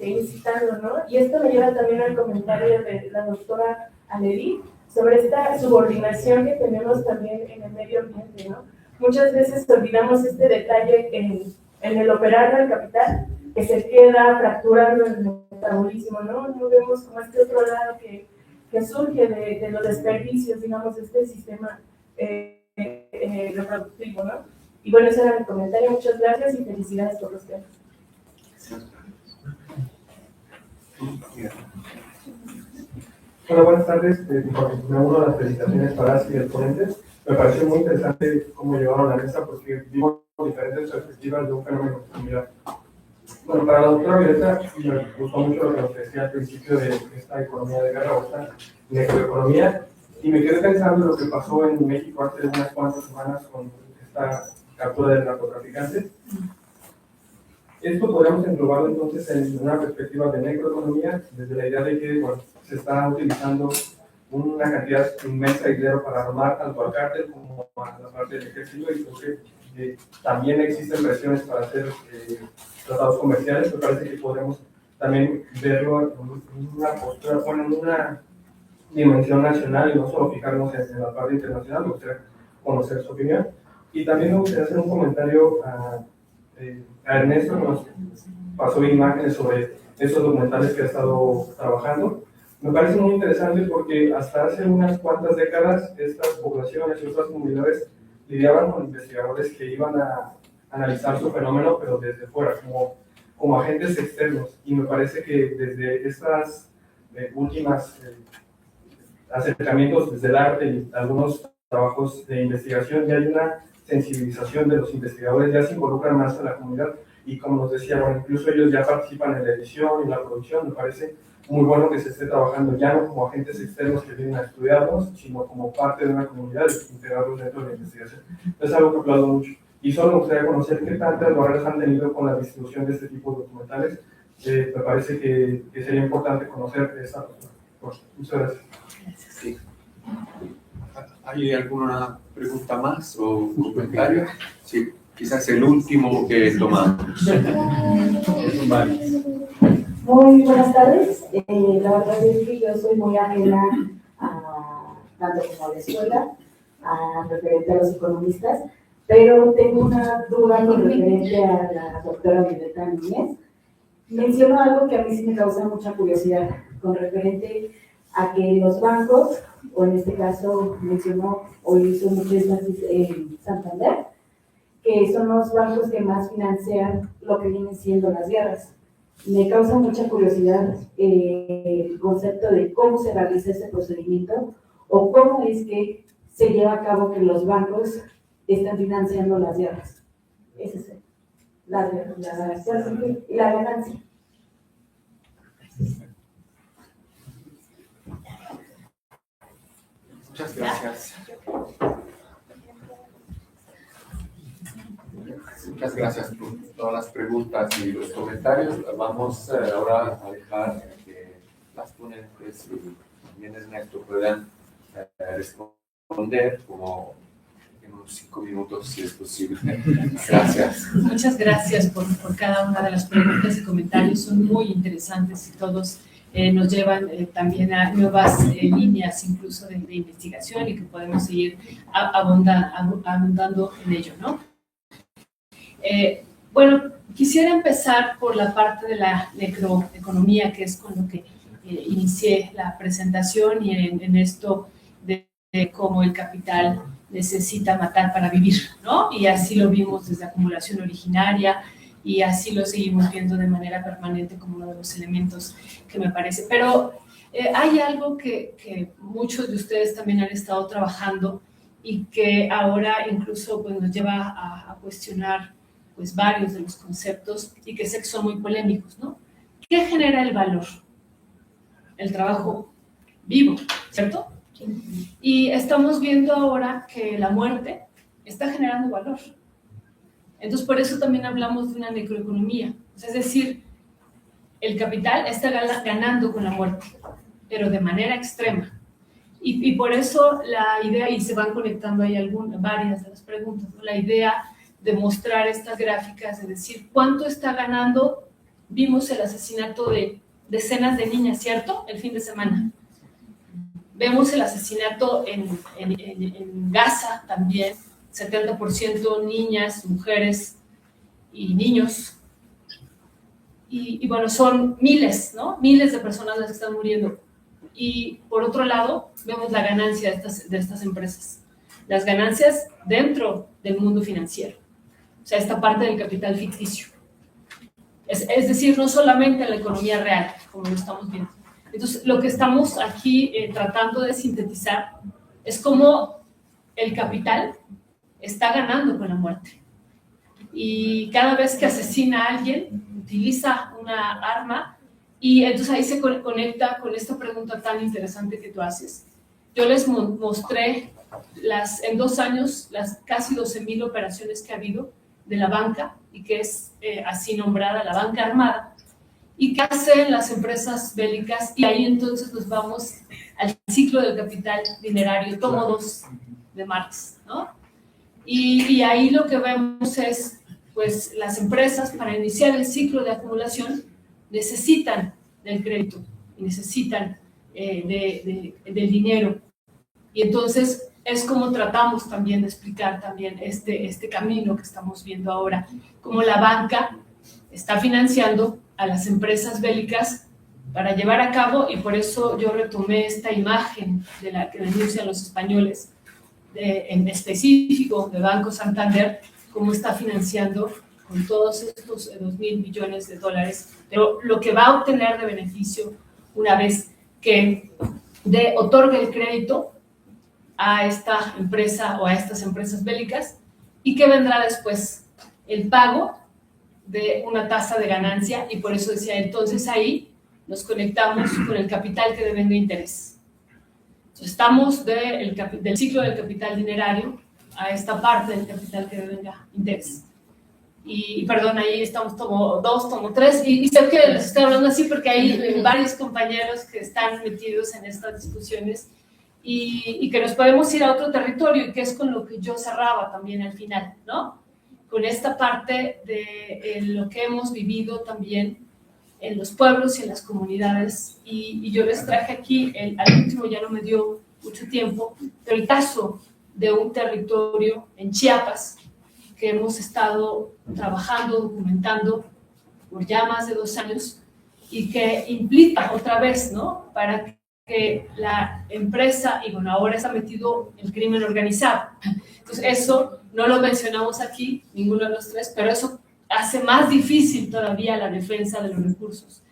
incitando, ¿no? Y esto me lleva también al comentario de la doctora Aledi sobre esta subordinación que tenemos también en el medio ambiente, ¿no? Muchas veces olvidamos este detalle en el operar del capital, que se queda fracturando el metabolismo, ¿no? No vemos como este otro lado que surge de los desperdicios, digamos, de este sistema reproductivo, ¿no? Y bueno, ese era mi comentario. Muchas gracias y felicidades por los temas. Hola, buenas tardes. Me uno a las felicitaciones para Asi y el ponente. Me pareció muy interesante cómo llevaron la mesa porque vivo diferentes perspectivas de un fenómeno similar. Bueno, para la doctora Violeta, me gustó mucho lo que nos decía al principio de esta economía de guerra o esta necroeconomía, y me quedé pensando en lo que pasó en México hace unas cuantas semanas con esta captura del narcotraficante. Esto podríamos englobarlo entonces en una perspectiva de necroeconomía, desde la idea de que bueno, se está utilizando una cantidad inmensa de dinero para armar tanto al cártel como a la parte del ejército, y creo que también existen presiones para hacer tratados comerciales. Me parece que podemos también verlo en una postura, bueno, en una dimensión nacional y no solo fijarnos en la parte internacional. Me gustaría conocer su opinión. Y también me gustaría hacer un comentario a Ernesto, que nos pasó imágenes sobre esos documentales que ha estado trabajando. Me parece muy interesante porque hasta hace unas cuantas décadas estas poblaciones y otras comunidades lidiaban con investigadores que iban a analizar su fenómeno, pero desde fuera, como agentes externos. Y me parece que desde estas últimas acercamientos desde el arte y algunos trabajos de investigación ya hay una sensibilización de los investigadores, ya se involucran más en la comunidad, y como nos decía, bueno, incluso ellos ya participan en la edición y en la producción. Me parece muy bueno que se esté trabajando ya no como agentes externos que vienen a estudiarnos, sino como parte de una comunidad y integrarlos dentro de la investigación. Es algo que aplaudo mucho. Y solo me gustaría conocer qué tantas barreras han tenido con la distribución de este tipo de documentales. Me parece que sería importante conocer esta postura. Bueno, muchas gracias. Sí. ¿Hay alguna pregunta más o un comentario? Sí, quizás el último que tomamos. Muy buenas tardes. La verdad es que yo soy muy ajena tanto como a la escuela, referente a los economistas, pero tengo una duda con referente a la doctora Violeta Núñez. Mencionó algo que a mí sí me causa mucha curiosidad con referente a que los bancos, o en este caso mencionó o hizo mucho énfasis en Santander, que son los bancos que más financian lo que vienen siendo las guerras. Me causa mucha curiosidad el concepto de cómo se realiza este procedimiento o cómo es que se lleva a cabo que los bancos están financiando las guerras. Esa es la ganancia. Muchas gracias. Muchas gracias por todas las preguntas y los comentarios. Vamos ahora a dejar que las ponentes y también Ernesto puedan responder como en unos 5 minutos, si es posible. Gracias. Muchas gracias por cada una de las preguntas y comentarios. Son muy interesantes y todos nos llevan también a nuevas líneas incluso de investigación, y que podemos seguir abundando en ello, ¿no? Bueno, quisiera empezar por la parte de la necroeconomía, que es con lo que inicié la presentación, y en esto de cómo el capital necesita matar para vivir, ¿no? Y así lo vimos desde acumulación originaria, y así lo seguimos viendo de manera permanente como uno de los elementos que me parece. Pero hay algo que muchos de ustedes también han estado trabajando y que ahora incluso pues, nos lleva a cuestionar pues, varios de los conceptos, y que sé que son muy polémicos, ¿no? ¿Qué genera el valor? El trabajo vivo, ¿cierto? Y estamos viendo ahora que la muerte está generando valor. Entonces, por eso también hablamos de una necroeconomía. Es decir, el capital está ganando con la muerte, pero de manera extrema. Y por eso la idea, y se van conectando ahí varias de las preguntas, ¿no? La idea de mostrar estas gráficas, de decir cuánto está ganando. Vimos el asesinato de decenas de niñas, ¿cierto? El fin de semana. Vemos el asesinato en Gaza también, 70% niñas, mujeres y niños. Y bueno, son miles, ¿no? Miles de personas las que están muriendo. Y por otro lado, vemos la ganancia de estas empresas. Las ganancias dentro del mundo financiero. O sea, esta parte del capital ficticio. Es decir, no solamente en la economía real, como lo estamos viendo. Entonces, lo que estamos aquí tratando de sintetizar es cómo el capital está ganando con la muerte. Y cada vez que asesina a alguien, utiliza una arma, y entonces ahí se conecta con esta pregunta tan interesante que tú haces. Yo les mostré en 2 años las casi 12,000 operaciones que ha habido de la banca, y que es así nombrada la banca armada, y qué hacen las empresas bélicas, y ahí entonces nos vamos al ciclo del capital dinerario, tomo 2 de Marx, ¿no? Y ahí lo que vemos es, pues, las empresas para iniciar el ciclo de acumulación necesitan del crédito, necesitan del dinero, y entonces es como tratamos también de explicar también este camino que estamos viendo ahora, como la banca está financiando a las empresas bélicas para llevar a cabo, y por eso yo retomé esta imagen de la que denuncian los españoles, en específico de Banco Santander, cómo está financiando con todos estos 2,000 millones de dólares, pero lo que va a obtener de beneficio una vez que otorgue el crédito a esta empresa o a estas empresas bélicas, y que vendrá después el pago de una tasa de ganancia, y por eso decía, entonces ahí nos conectamos con el capital que devenga interés. Entonces, estamos del ciclo del capital dinerario a esta parte del capital que devenga interés. Y perdón, ahí estamos tomo 2, tomo 3, y sé que les estoy hablando así porque hay varios compañeros que están metidos en estas discusiones, y que nos podemos ir a otro territorio, y que es con lo que yo cerraba también al final, ¿no? Con esta parte de lo que hemos vivido también en los pueblos y en las comunidades, y yo les traje aquí, al último ya no me dio mucho tiempo, pero el caso de un territorio en Chiapas que hemos estado trabajando, documentando por ya más de 2 años, y que implica otra vez, ¿no?, para que la empresa, y bueno, ahora está metido el crimen organizado. Entonces, eso no lo mencionamos aquí, ninguno de los tres, pero eso hace más difícil todavía la defensa de los recursos.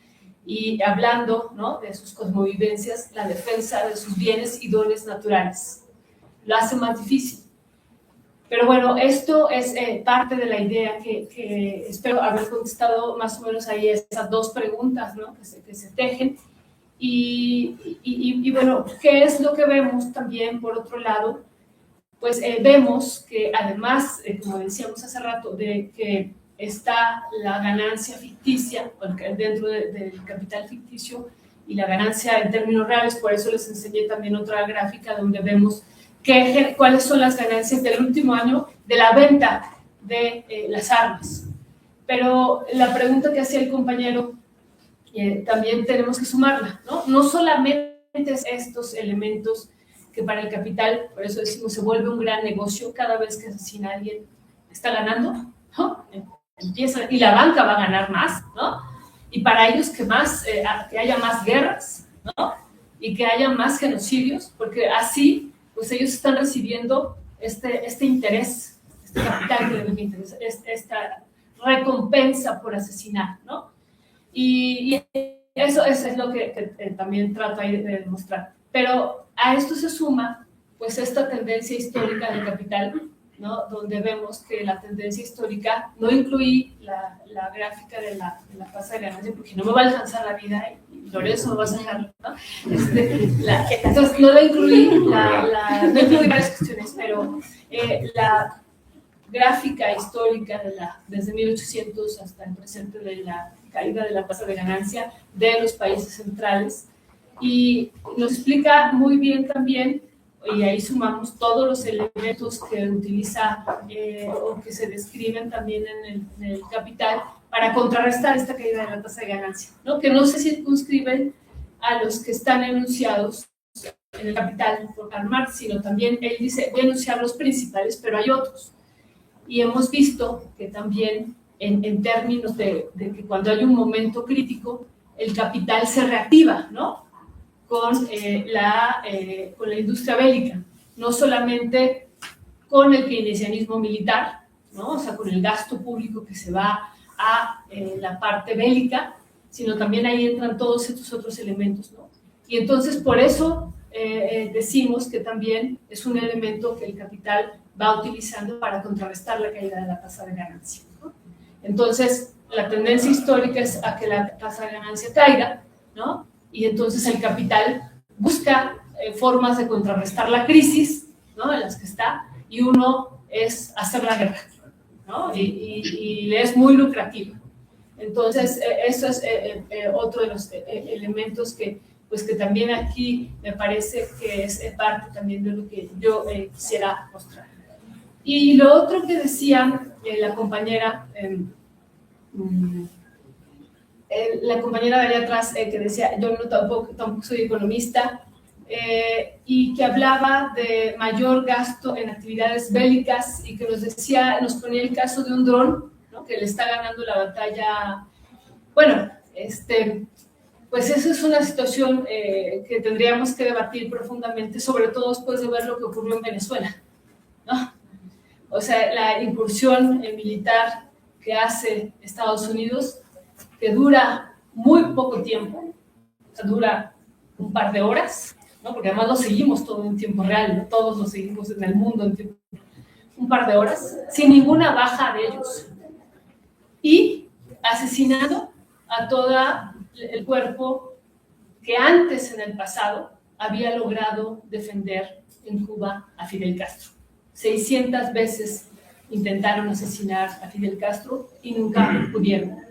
Y hablando, ¿no?, de sus cosmovivencias, la defensa de sus bienes y dones naturales. Lo hace más difícil. Pero bueno, esto es parte de la idea que espero haber contestado más o menos ahí esas 2 preguntas, ¿no?, que se tejen. Y bueno, ¿qué es lo que vemos también por otro lado? Pues vemos que además, como decíamos hace rato, de que está la ganancia ficticia dentro del capital ficticio y la ganancia en términos reales. Por eso les enseñé también otra gráfica donde vemos cuáles son las ganancias del último año de la venta de las armas. Pero la pregunta que hacía el compañero, también tenemos que sumarla, ¿no? No solamente estos elementos que para el capital, por eso decimos, se vuelve un gran negocio cada vez que asesina a alguien, está ganando, ¿no? Empieza, y la banca va a ganar más, ¿no? Y para ellos que haya más guerras, ¿no? Y que haya más genocidios, porque así, pues ellos están recibiendo este interés, este capital que les interesa, esta recompensa por asesinar, ¿no? Y eso es lo que también trato ahí de demostrar. Pero a esto se suma, pues, esta tendencia histórica del capital, ¿no?, donde vemos que la tendencia histórica, no incluí la gráfica de la tasa de ganancia porque no me va a alcanzar la vida, y Lorenzo me va a sacar, ¿no? Entonces no la incluí, no incluí varias cuestiones, pero la gráfica histórica desde 1800 hasta el presente de la caída de la tasa de ganancia de los países centrales, y nos explica muy bien también, y ahí sumamos todos los elementos que utiliza o que se describen también en el capital para contrarrestar esta caída de la tasa de ganancia, ¿no?, que no se circunscriben a los que están enunciados en el capital por Karl Marx, sino también él dice, voy a enunciar los principales, pero hay otros. Y hemos visto que también en términos de que cuando hay un momento crítico, el capital se reactiva, ¿no?, con la industria bélica, no solamente con el keynesianismo militar, ¿no?, o sea, con el gasto público que se va a la parte bélica, sino también ahí entran todos estos otros elementos, ¿no? Y entonces por eso decimos que también es un elemento que el capital va utilizando para contrarrestar la caída de la tasa de ganancia, ¿no? Entonces, la tendencia histórica es a que la tasa de ganancia caiga, ¿no? Y entonces el capital busca formas de contrarrestar la crisis, ¿no?, en las que está, y uno es hacer la guerra, ¿no? Y le es muy lucrativo. Entonces, eso es otro de los elementos que, pues, que también aquí me parece que es parte también de lo que yo quisiera mostrar. Y lo otro que decía la compañera de allá atrás, que decía, yo no, tampoco soy economista, y que hablaba de mayor gasto en actividades bélicas y que nos ponía el caso de un dron, ¿no?, que le está ganando la batalla. Bueno, pues eso es una situación que tendríamos que debatir profundamente, sobre todo después de ver lo que ocurrió en Venezuela, ¿no? O sea, la incursión militar que hace Estados Unidos, que dura muy poco tiempo, o sea, dura un par de horas, ¿no?, porque además lo seguimos todo en tiempo real, ¿no?, todos lo seguimos en el mundo en tiempo, un par de horas, sin ninguna baja de ellos, y asesinando a todo el cuerpo que antes, en el pasado, había logrado defender en Cuba a Fidel Castro. 600 veces intentaron asesinar a Fidel Castro y nunca pudieron.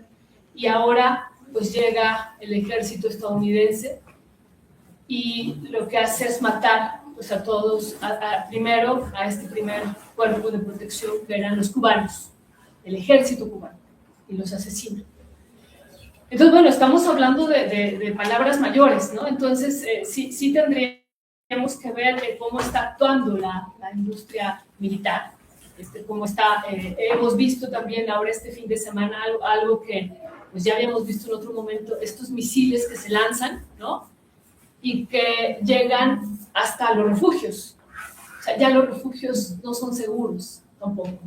Y ahora, pues, llega el ejército estadounidense y lo que hace es matar, pues, a todos, primero a este primer cuerpo de protección que eran los cubanos, el ejército cubano, y los asesina. Entonces, bueno, estamos hablando de palabras mayores, ¿no? Entonces, sí tendríamos que ver cómo está actuando la industria militar, cómo está. Hemos visto también ahora este fin de semana algo que, pues, ya habíamos visto en otro momento, estos misiles que se lanzan, ¿no?, y que llegan hasta los refugios. O sea, ya los refugios no son seguros tampoco,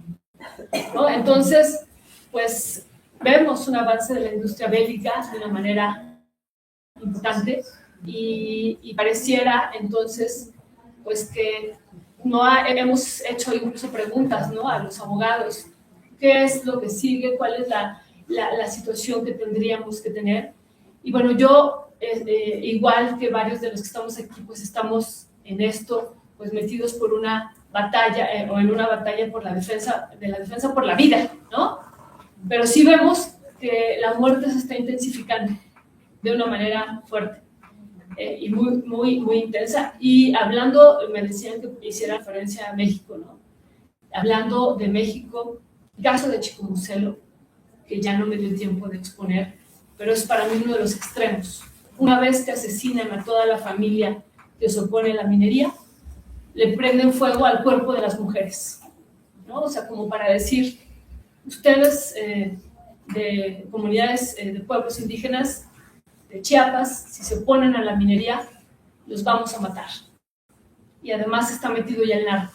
¿no? Entonces, pues, vemos un avance de la industria bélica de una manera importante y pareciera entonces, pues, que hemos hecho incluso preguntas, ¿no?, a los abogados. ¿Qué es lo que sigue? ¿Cuál es la situación que tendríamos que tener? Y bueno, yo, igual que varios de los que estamos aquí, pues estamos en esto, pues, metidos por una batalla, o en una batalla por la defensa por la vida, ¿no? Pero sí vemos que la muerte se está intensificando de una manera fuerte y muy, muy, muy intensa. Y hablando, me decían que hiciera referencia a México, ¿no? Hablando de México, el caso de Chicomucelo, que ya no me dio tiempo de exponer, pero es para mí uno de los extremos. Una vez que asesinan a toda la familia que se opone a la minería, le prenden fuego al cuerpo de las mujeres, ¿no? O sea, como para decir, ustedes de comunidades de pueblos indígenas de Chiapas, si se oponen a la minería, los vamos a matar. Y además está metido ya el narco.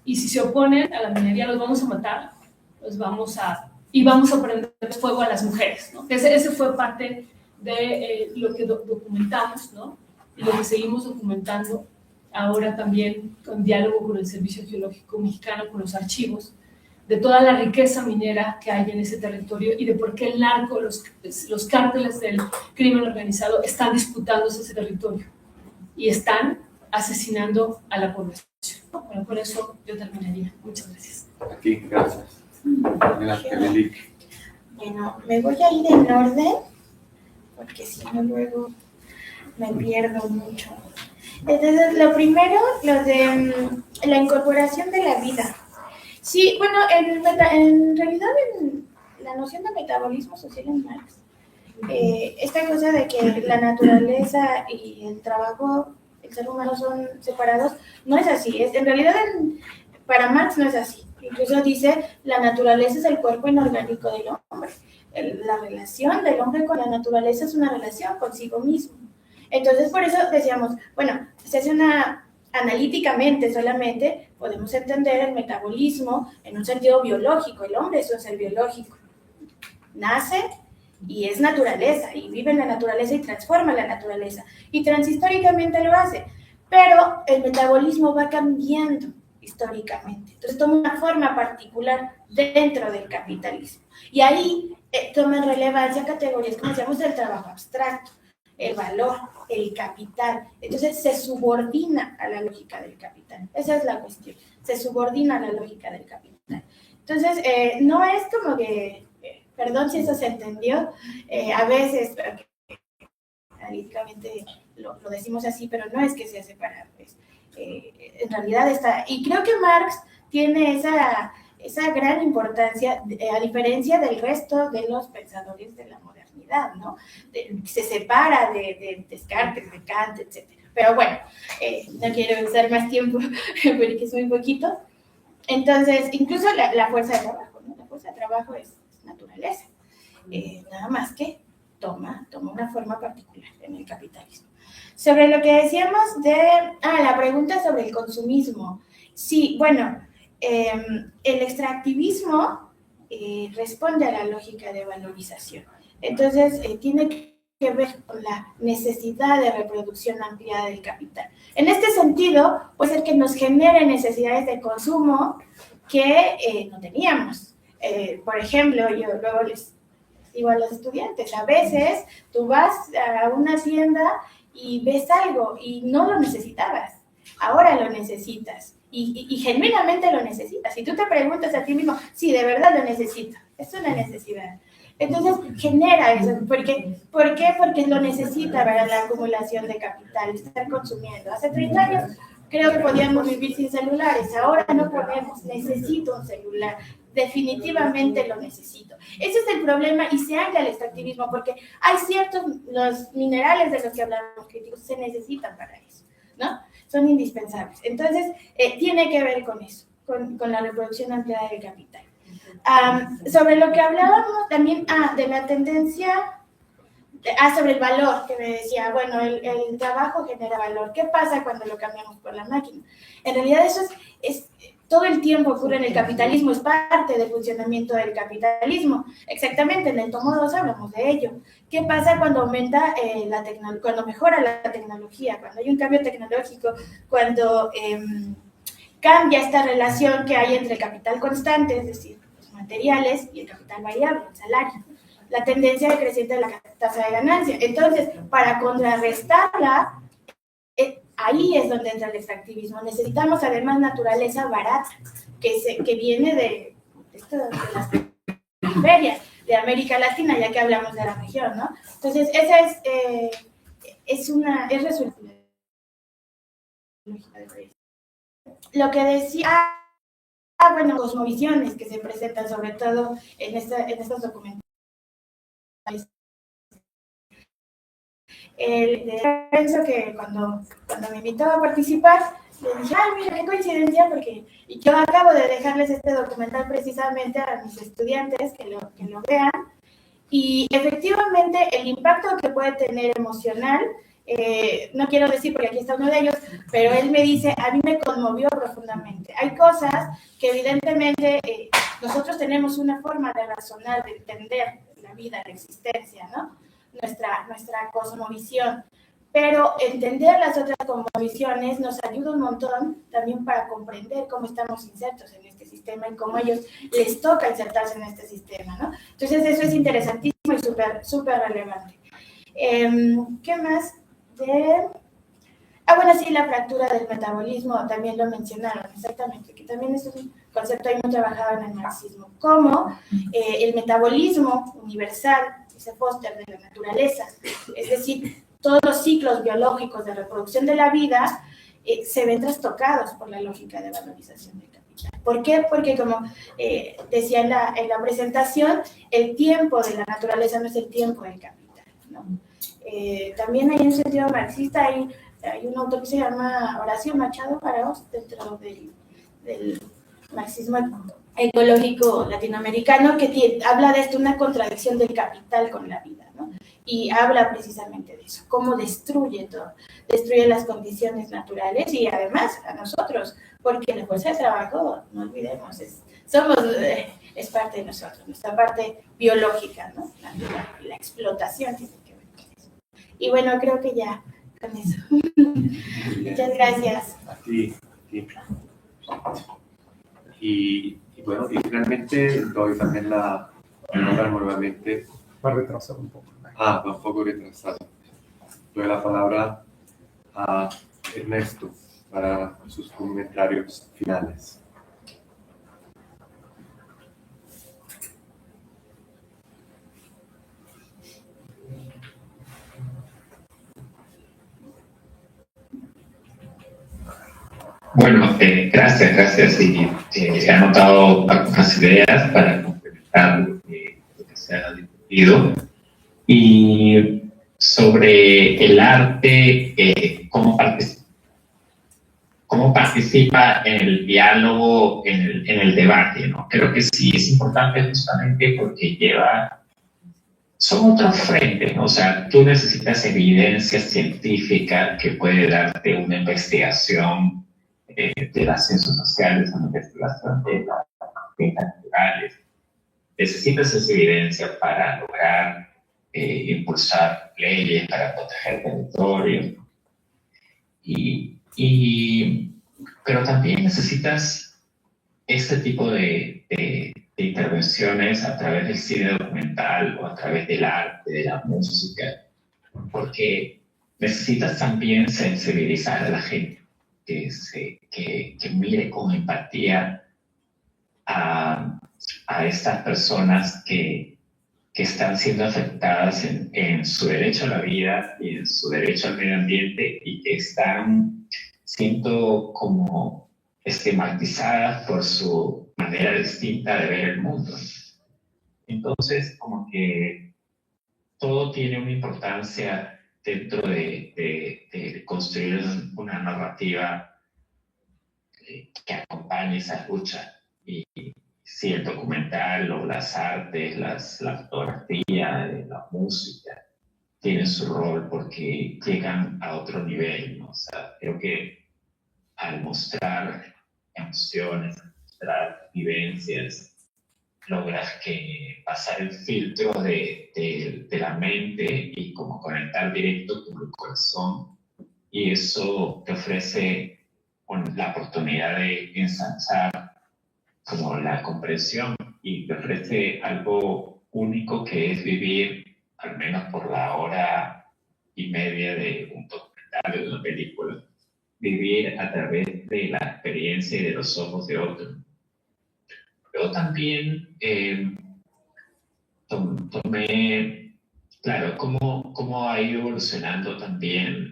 Y si se oponen a la minería, los vamos a matar, y vamos a prender fuego a las mujeres, ¿no? Ese fue parte de lo que documentamos, ¿no? Y lo que seguimos documentando ahora también con diálogo con el Servicio Geológico Mexicano, con los archivos, de toda la riqueza minera que hay en ese territorio y de por qué el narco, los cárteles del crimen organizado están disputándose ese territorio y están asesinando a la población. Bueno, con eso yo terminaría. Muchas gracias. Aquí, gracias. Bueno, me voy a ir en orden, porque si no luego me pierdo mucho. Entonces, lo primero, lo de la incorporación de la vida. Sí, bueno, en realidad la noción de metabolismo social en Marx, esta cosa de que la naturaleza y el trabajo, el ser humano son separados, no es así. En realidad, para Marx no es así. Incluso dice, la naturaleza es el cuerpo inorgánico del hombre. La relación del hombre con la naturaleza es una relación consigo mismo. Entonces, por eso decíamos, bueno, se hace analíticamente solamente, podemos entender el metabolismo en un sentido biológico. El hombre es un ser biológico. Nace y es naturaleza, y vive en la naturaleza y transforma la naturaleza. Y transhistóricamente lo hace. Pero el metabolismo va cambiando históricamente. Entonces toma una forma particular dentro del capitalismo. Y ahí toman relevancia categorías, como decíamos, del trabajo abstracto, el valor, el capital. Entonces se subordina a la lógica del capital. Esa es la cuestión. Se subordina a la lógica del capital. Entonces, no es como que, perdón si eso se entendió, a veces analíticamente lo decimos así, pero no es que sea separado. En realidad está, y creo que Marx tiene esa gran importancia, a diferencia del resto de los pensadores de la modernidad, ¿no? Se separa de Descartes, de Kant, etc. Pero bueno, no quiero usar más tiempo porque es muy poquito. Entonces, incluso la fuerza de trabajo, ¿no? La fuerza de trabajo es naturaleza, nada más que toma una forma particular en el capitalismo. Sobre lo que decíamos de la pregunta sobre el consumismo. Sí, bueno, el extractivismo responde a la lógica de valorización. Entonces, tiene que ver con la necesidad de reproducción ampliada del capital. En este sentido, puede ser que nos genere necesidades de consumo que no teníamos. Por ejemplo, yo luego les digo a los estudiantes, a veces tú vas a una tienda y ves algo y no lo necesitabas, ahora lo necesitas y genuinamente lo necesitas. Y tú te preguntas a ti mismo, sí, de verdad lo necesito, es una necesidad. Entonces genera eso. ¿Por qué? Porque lo necesita para la acumulación de capital, estar consumiendo. Hace 30 años creo que podíamos vivir sin celulares, ahora no podemos, necesito un celular. Definitivamente lo necesito. Ese es el problema y se ancla el extractivismo porque hay ciertos, los minerales de los que hablamos críticos se necesitan para eso, ¿no? Son indispensables. Entonces, tiene que ver con eso, con la reproducción ampliada del capital. Sobre lo que hablábamos también, de la tendencia, sobre el valor, que me decía, bueno, el trabajo genera valor. ¿Qué pasa cuando lo cambiamos por la máquina? En realidad eso es todo el tiempo ocurre en el capitalismo, es parte del funcionamiento del capitalismo. Exactamente, en el tomo 2 hablamos de ello. ¿Qué pasa cuando aumenta cuando mejora la tecnología, cuando hay un cambio tecnológico, cuando cambia esta relación que hay entre el capital constante, es decir, los materiales, y el capital variable, el salario? La tendencia decreciente de la tasa de ganancia. Entonces, para contrarrestarla, ahí es donde entra el extractivismo. Necesitamos además naturaleza barata, que viene de las periferias de América Latina, ya que hablamos de la región, ¿no? Entonces, esa es resultado. Lo que decía, bueno, cosmovisiones que se presentan sobre todo en estos documentales. Pienso que cuando me invitó a participar, le dije, mira, qué coincidencia, porque yo acabo de dejarles este documental precisamente a mis estudiantes que lo vean, y efectivamente el impacto que puede tener emocional, no quiero decir porque aquí está uno de ellos, pero él me dice, a mí me conmovió profundamente. Hay cosas que evidentemente nosotros tenemos una forma de razonar, de entender la vida, la existencia, ¿no? Nuestra cosmovisión, pero entender las otras cosmovisiones nos ayuda un montón también para comprender cómo estamos insertos en este sistema y cómo a ellos les toca insertarse en este sistema, ¿no? Entonces eso es interesantísimo y súper relevante. ¿Qué más? Bueno, sí, la fractura del metabolismo, también lo mencionaron, exactamente, que también es un concepto ahí muy trabajado en el marxismo, como el metabolismo universal, dice Foster, de la naturaleza, es decir, todos los ciclos biológicos de reproducción de la vida se ven trastocados por la lógica de valorización del capital. ¿Por qué? Porque como decía en la presentación, el tiempo de la naturaleza no es el tiempo del capital, ¿no? También hay un sentido marxista, hay un autor que se llama Horacio Machado Araoz, dentro del marxismo ecológico latinoamericano, que habla de esto, una contradicción del capital con la vida, ¿no? Y habla precisamente de eso, cómo destruye todo, destruye las condiciones naturales y además a nosotros, porque la fuerza de trabajo, no olvidemos, es parte de nosotros, nuestra parte biológica, ¿no? La explotación tiene que ver con eso. Y bueno, creo que ya con eso. Muchas gracias. A ti. Y bueno, y finalmente doy también la nombrar nuevamente. Va a retrasar un poco. Va un poco retrasado. Doy la palabra a Ernesto para sus comentarios finales. Bueno, gracias. Sí, he anotado algunas ideas para complementar lo que se ha discutido. Y sobre el arte, cómo participa en el diálogo, en el debate, ¿no? Creo que sí es importante justamente porque son otros frentes, ¿no? O sea, tú necesitas evidencia científica que puede darte una investigación de las ciencias sociales, una investigación de las ciencias naturales. Necesitas esa evidencia para lograr impulsar leyes, para proteger territorios. Pero también necesitas este tipo de intervenciones a través del cine documental o a través del arte, de la música, porque necesitas también sensibilizar a la gente, que mire con empatía a estas personas que están siendo afectadas en su derecho a la vida y en su derecho al medio ambiente y que están siendo como estigmatizadas por su manera distinta de ver el mundo. Entonces, como que todo tiene una importancia dentro de construir una narrativa que acompañe esa lucha. Y si el documental o las artes, la fotografía, la música, tienen su rol porque llegan a otro nivel, ¿no? O sea, creo que al mostrar emociones, mostrar vivencias, logras que pasar el filtro de la mente y como conectar directo con el corazón, y eso te ofrece la oportunidad de ensanchar como la comprensión y te ofrece algo único que es vivir, al menos por la hora y media de un documental, de una película, vivir a través de la experiencia y de los ojos de otro. Pero también tomé, claro, cómo ha ido evolucionando también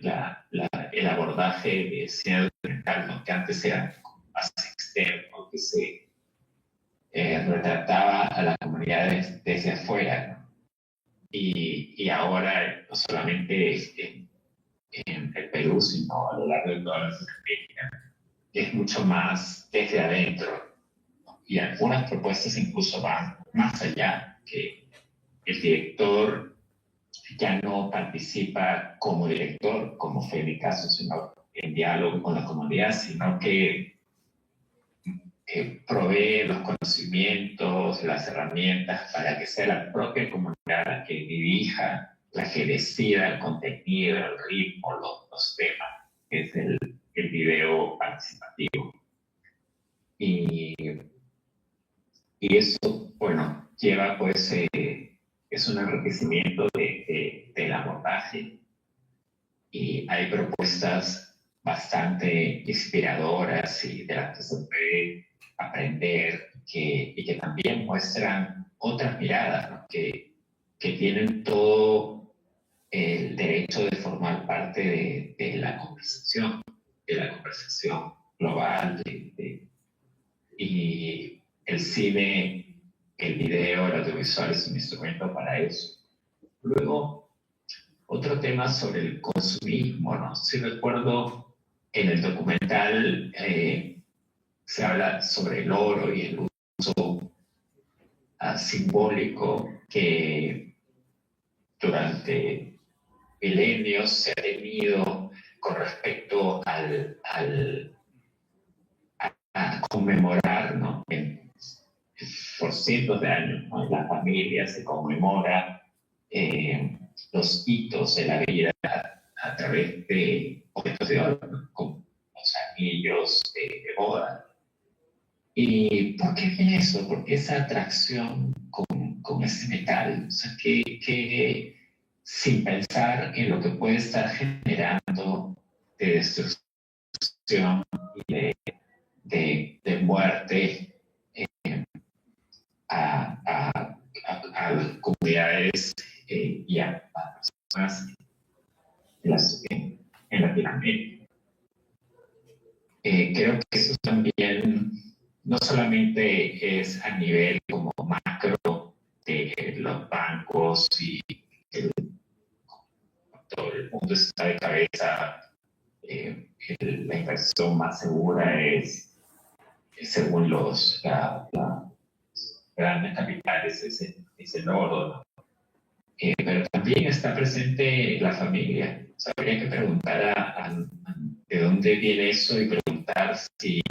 el abordaje de cine documental, ¿no? Que antes era más externo, que se retrataba a la comunidad desde afuera, ¿no? Y ahora no solamente en el Perú, sino a lo largo de toda Latinoamérica, es mucho más desde adentro. Y algunas propuestas incluso van más allá, que el director ya no participa como director, como fue mi caso, sino en diálogo con la comunidad, sino que provee los conocimientos, las herramientas para que sea la propia comunidad la que dirija, la que decida el contenido, el ritmo, los temas, que es el video participativo. Y eso, bueno, lleva pues, es un enriquecimiento del abordaje, y hay propuestas bastante inspiradoras y de las que se puede aprender, y que también muestran otras miradas, ¿no? que tienen todo el derecho de formar parte de la conversación global, y el cine, el video, el audiovisual es un instrumento para eso. Luego, otro tema sobre el consumismo, ¿no? Sí recuerdo en el documental se habla sobre el oro y el uso simbólico que durante milenios se ha tenido con respecto a conmemorar, ¿no? Por cientos de años, ¿no? En la familia se conmemora los hitos de la vida a través de objetos de oro, ¿no? Como los anillos de boda. ¿Y por qué viene eso? ¿Por qué esa atracción con ese metal, o sea, que sin pensar en lo que puede estar generando de destrucción y de muerte a las comunidades y a personas en Latinoamérica. Creo que eso también no solamente es a nivel como macro de los bancos y todo el mundo está de cabeza. La inversión más segura es según los grandes capitales, es el oro, ¿no? Pero también está presente la familia. O sea, habría que preguntar de dónde viene eso y preguntar si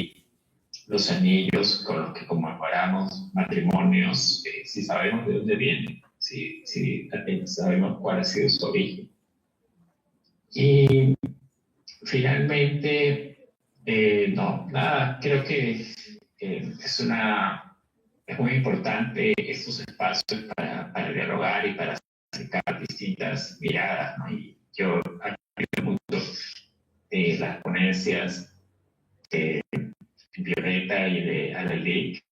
los anillos con los que conmemoramos matrimonios, si sabemos de dónde vienen, si sabemos cuál ha sido su origen. Y finalmente, no, nada, creo que es muy importante estos espacios para dialogar y para acercar distintas miradas, ¿no? Y yo admiro mucho las ponencias de Violeta y de Adelaide,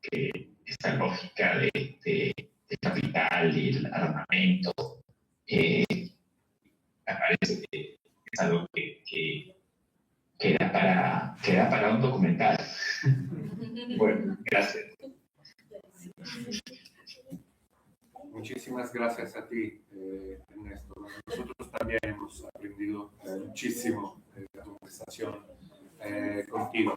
que esta lógica de capital y el armamento me parece que es algo que da para un documental. Bueno, gracias. Muchísimas gracias a ti, Ernesto. Nosotros también hemos aprendido muchísimo de la conversación contigo.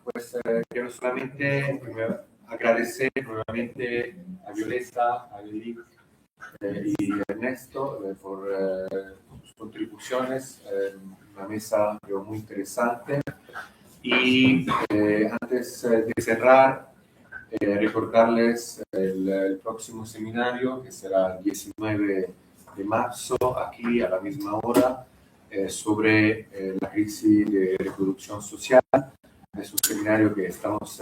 Pues quiero solamente primero agradecer nuevamente a Violeta, a Lili y a Ernesto por sus contribuciones. Una mesa creo muy interesante. Y antes de cerrar, recordarles el próximo seminario, que será el 19 de marzo, aquí a la misma hora, sobre la crisis de reproducción social. Es un seminario que estamos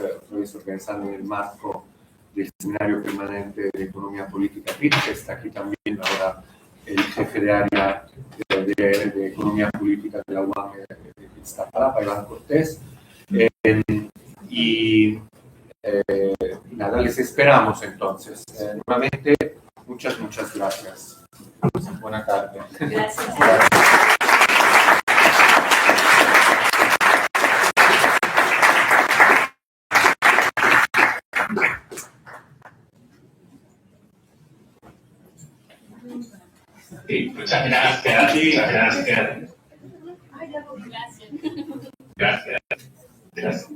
organizando en el marco del Seminario Permanente de Economía Política PIT, que está aquí también ahora el jefe de área de Economía Política de la UAM de Iztapalapa, Iván Cortés. Nada, les esperamos entonces. Nuevamente, muchas gracias. Buena tarde. Gracias. Sí, muchas gracias. Sí. Muchas gracias. Gracias. Gracias.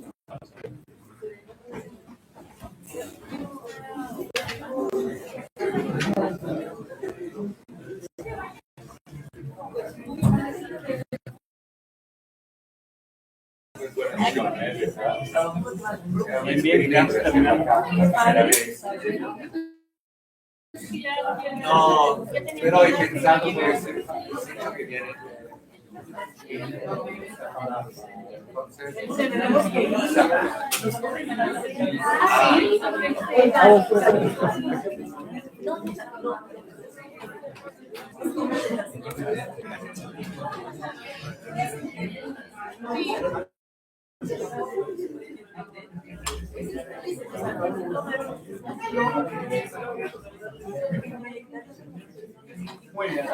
No, pero he pensado que es el que viene. Muy bien.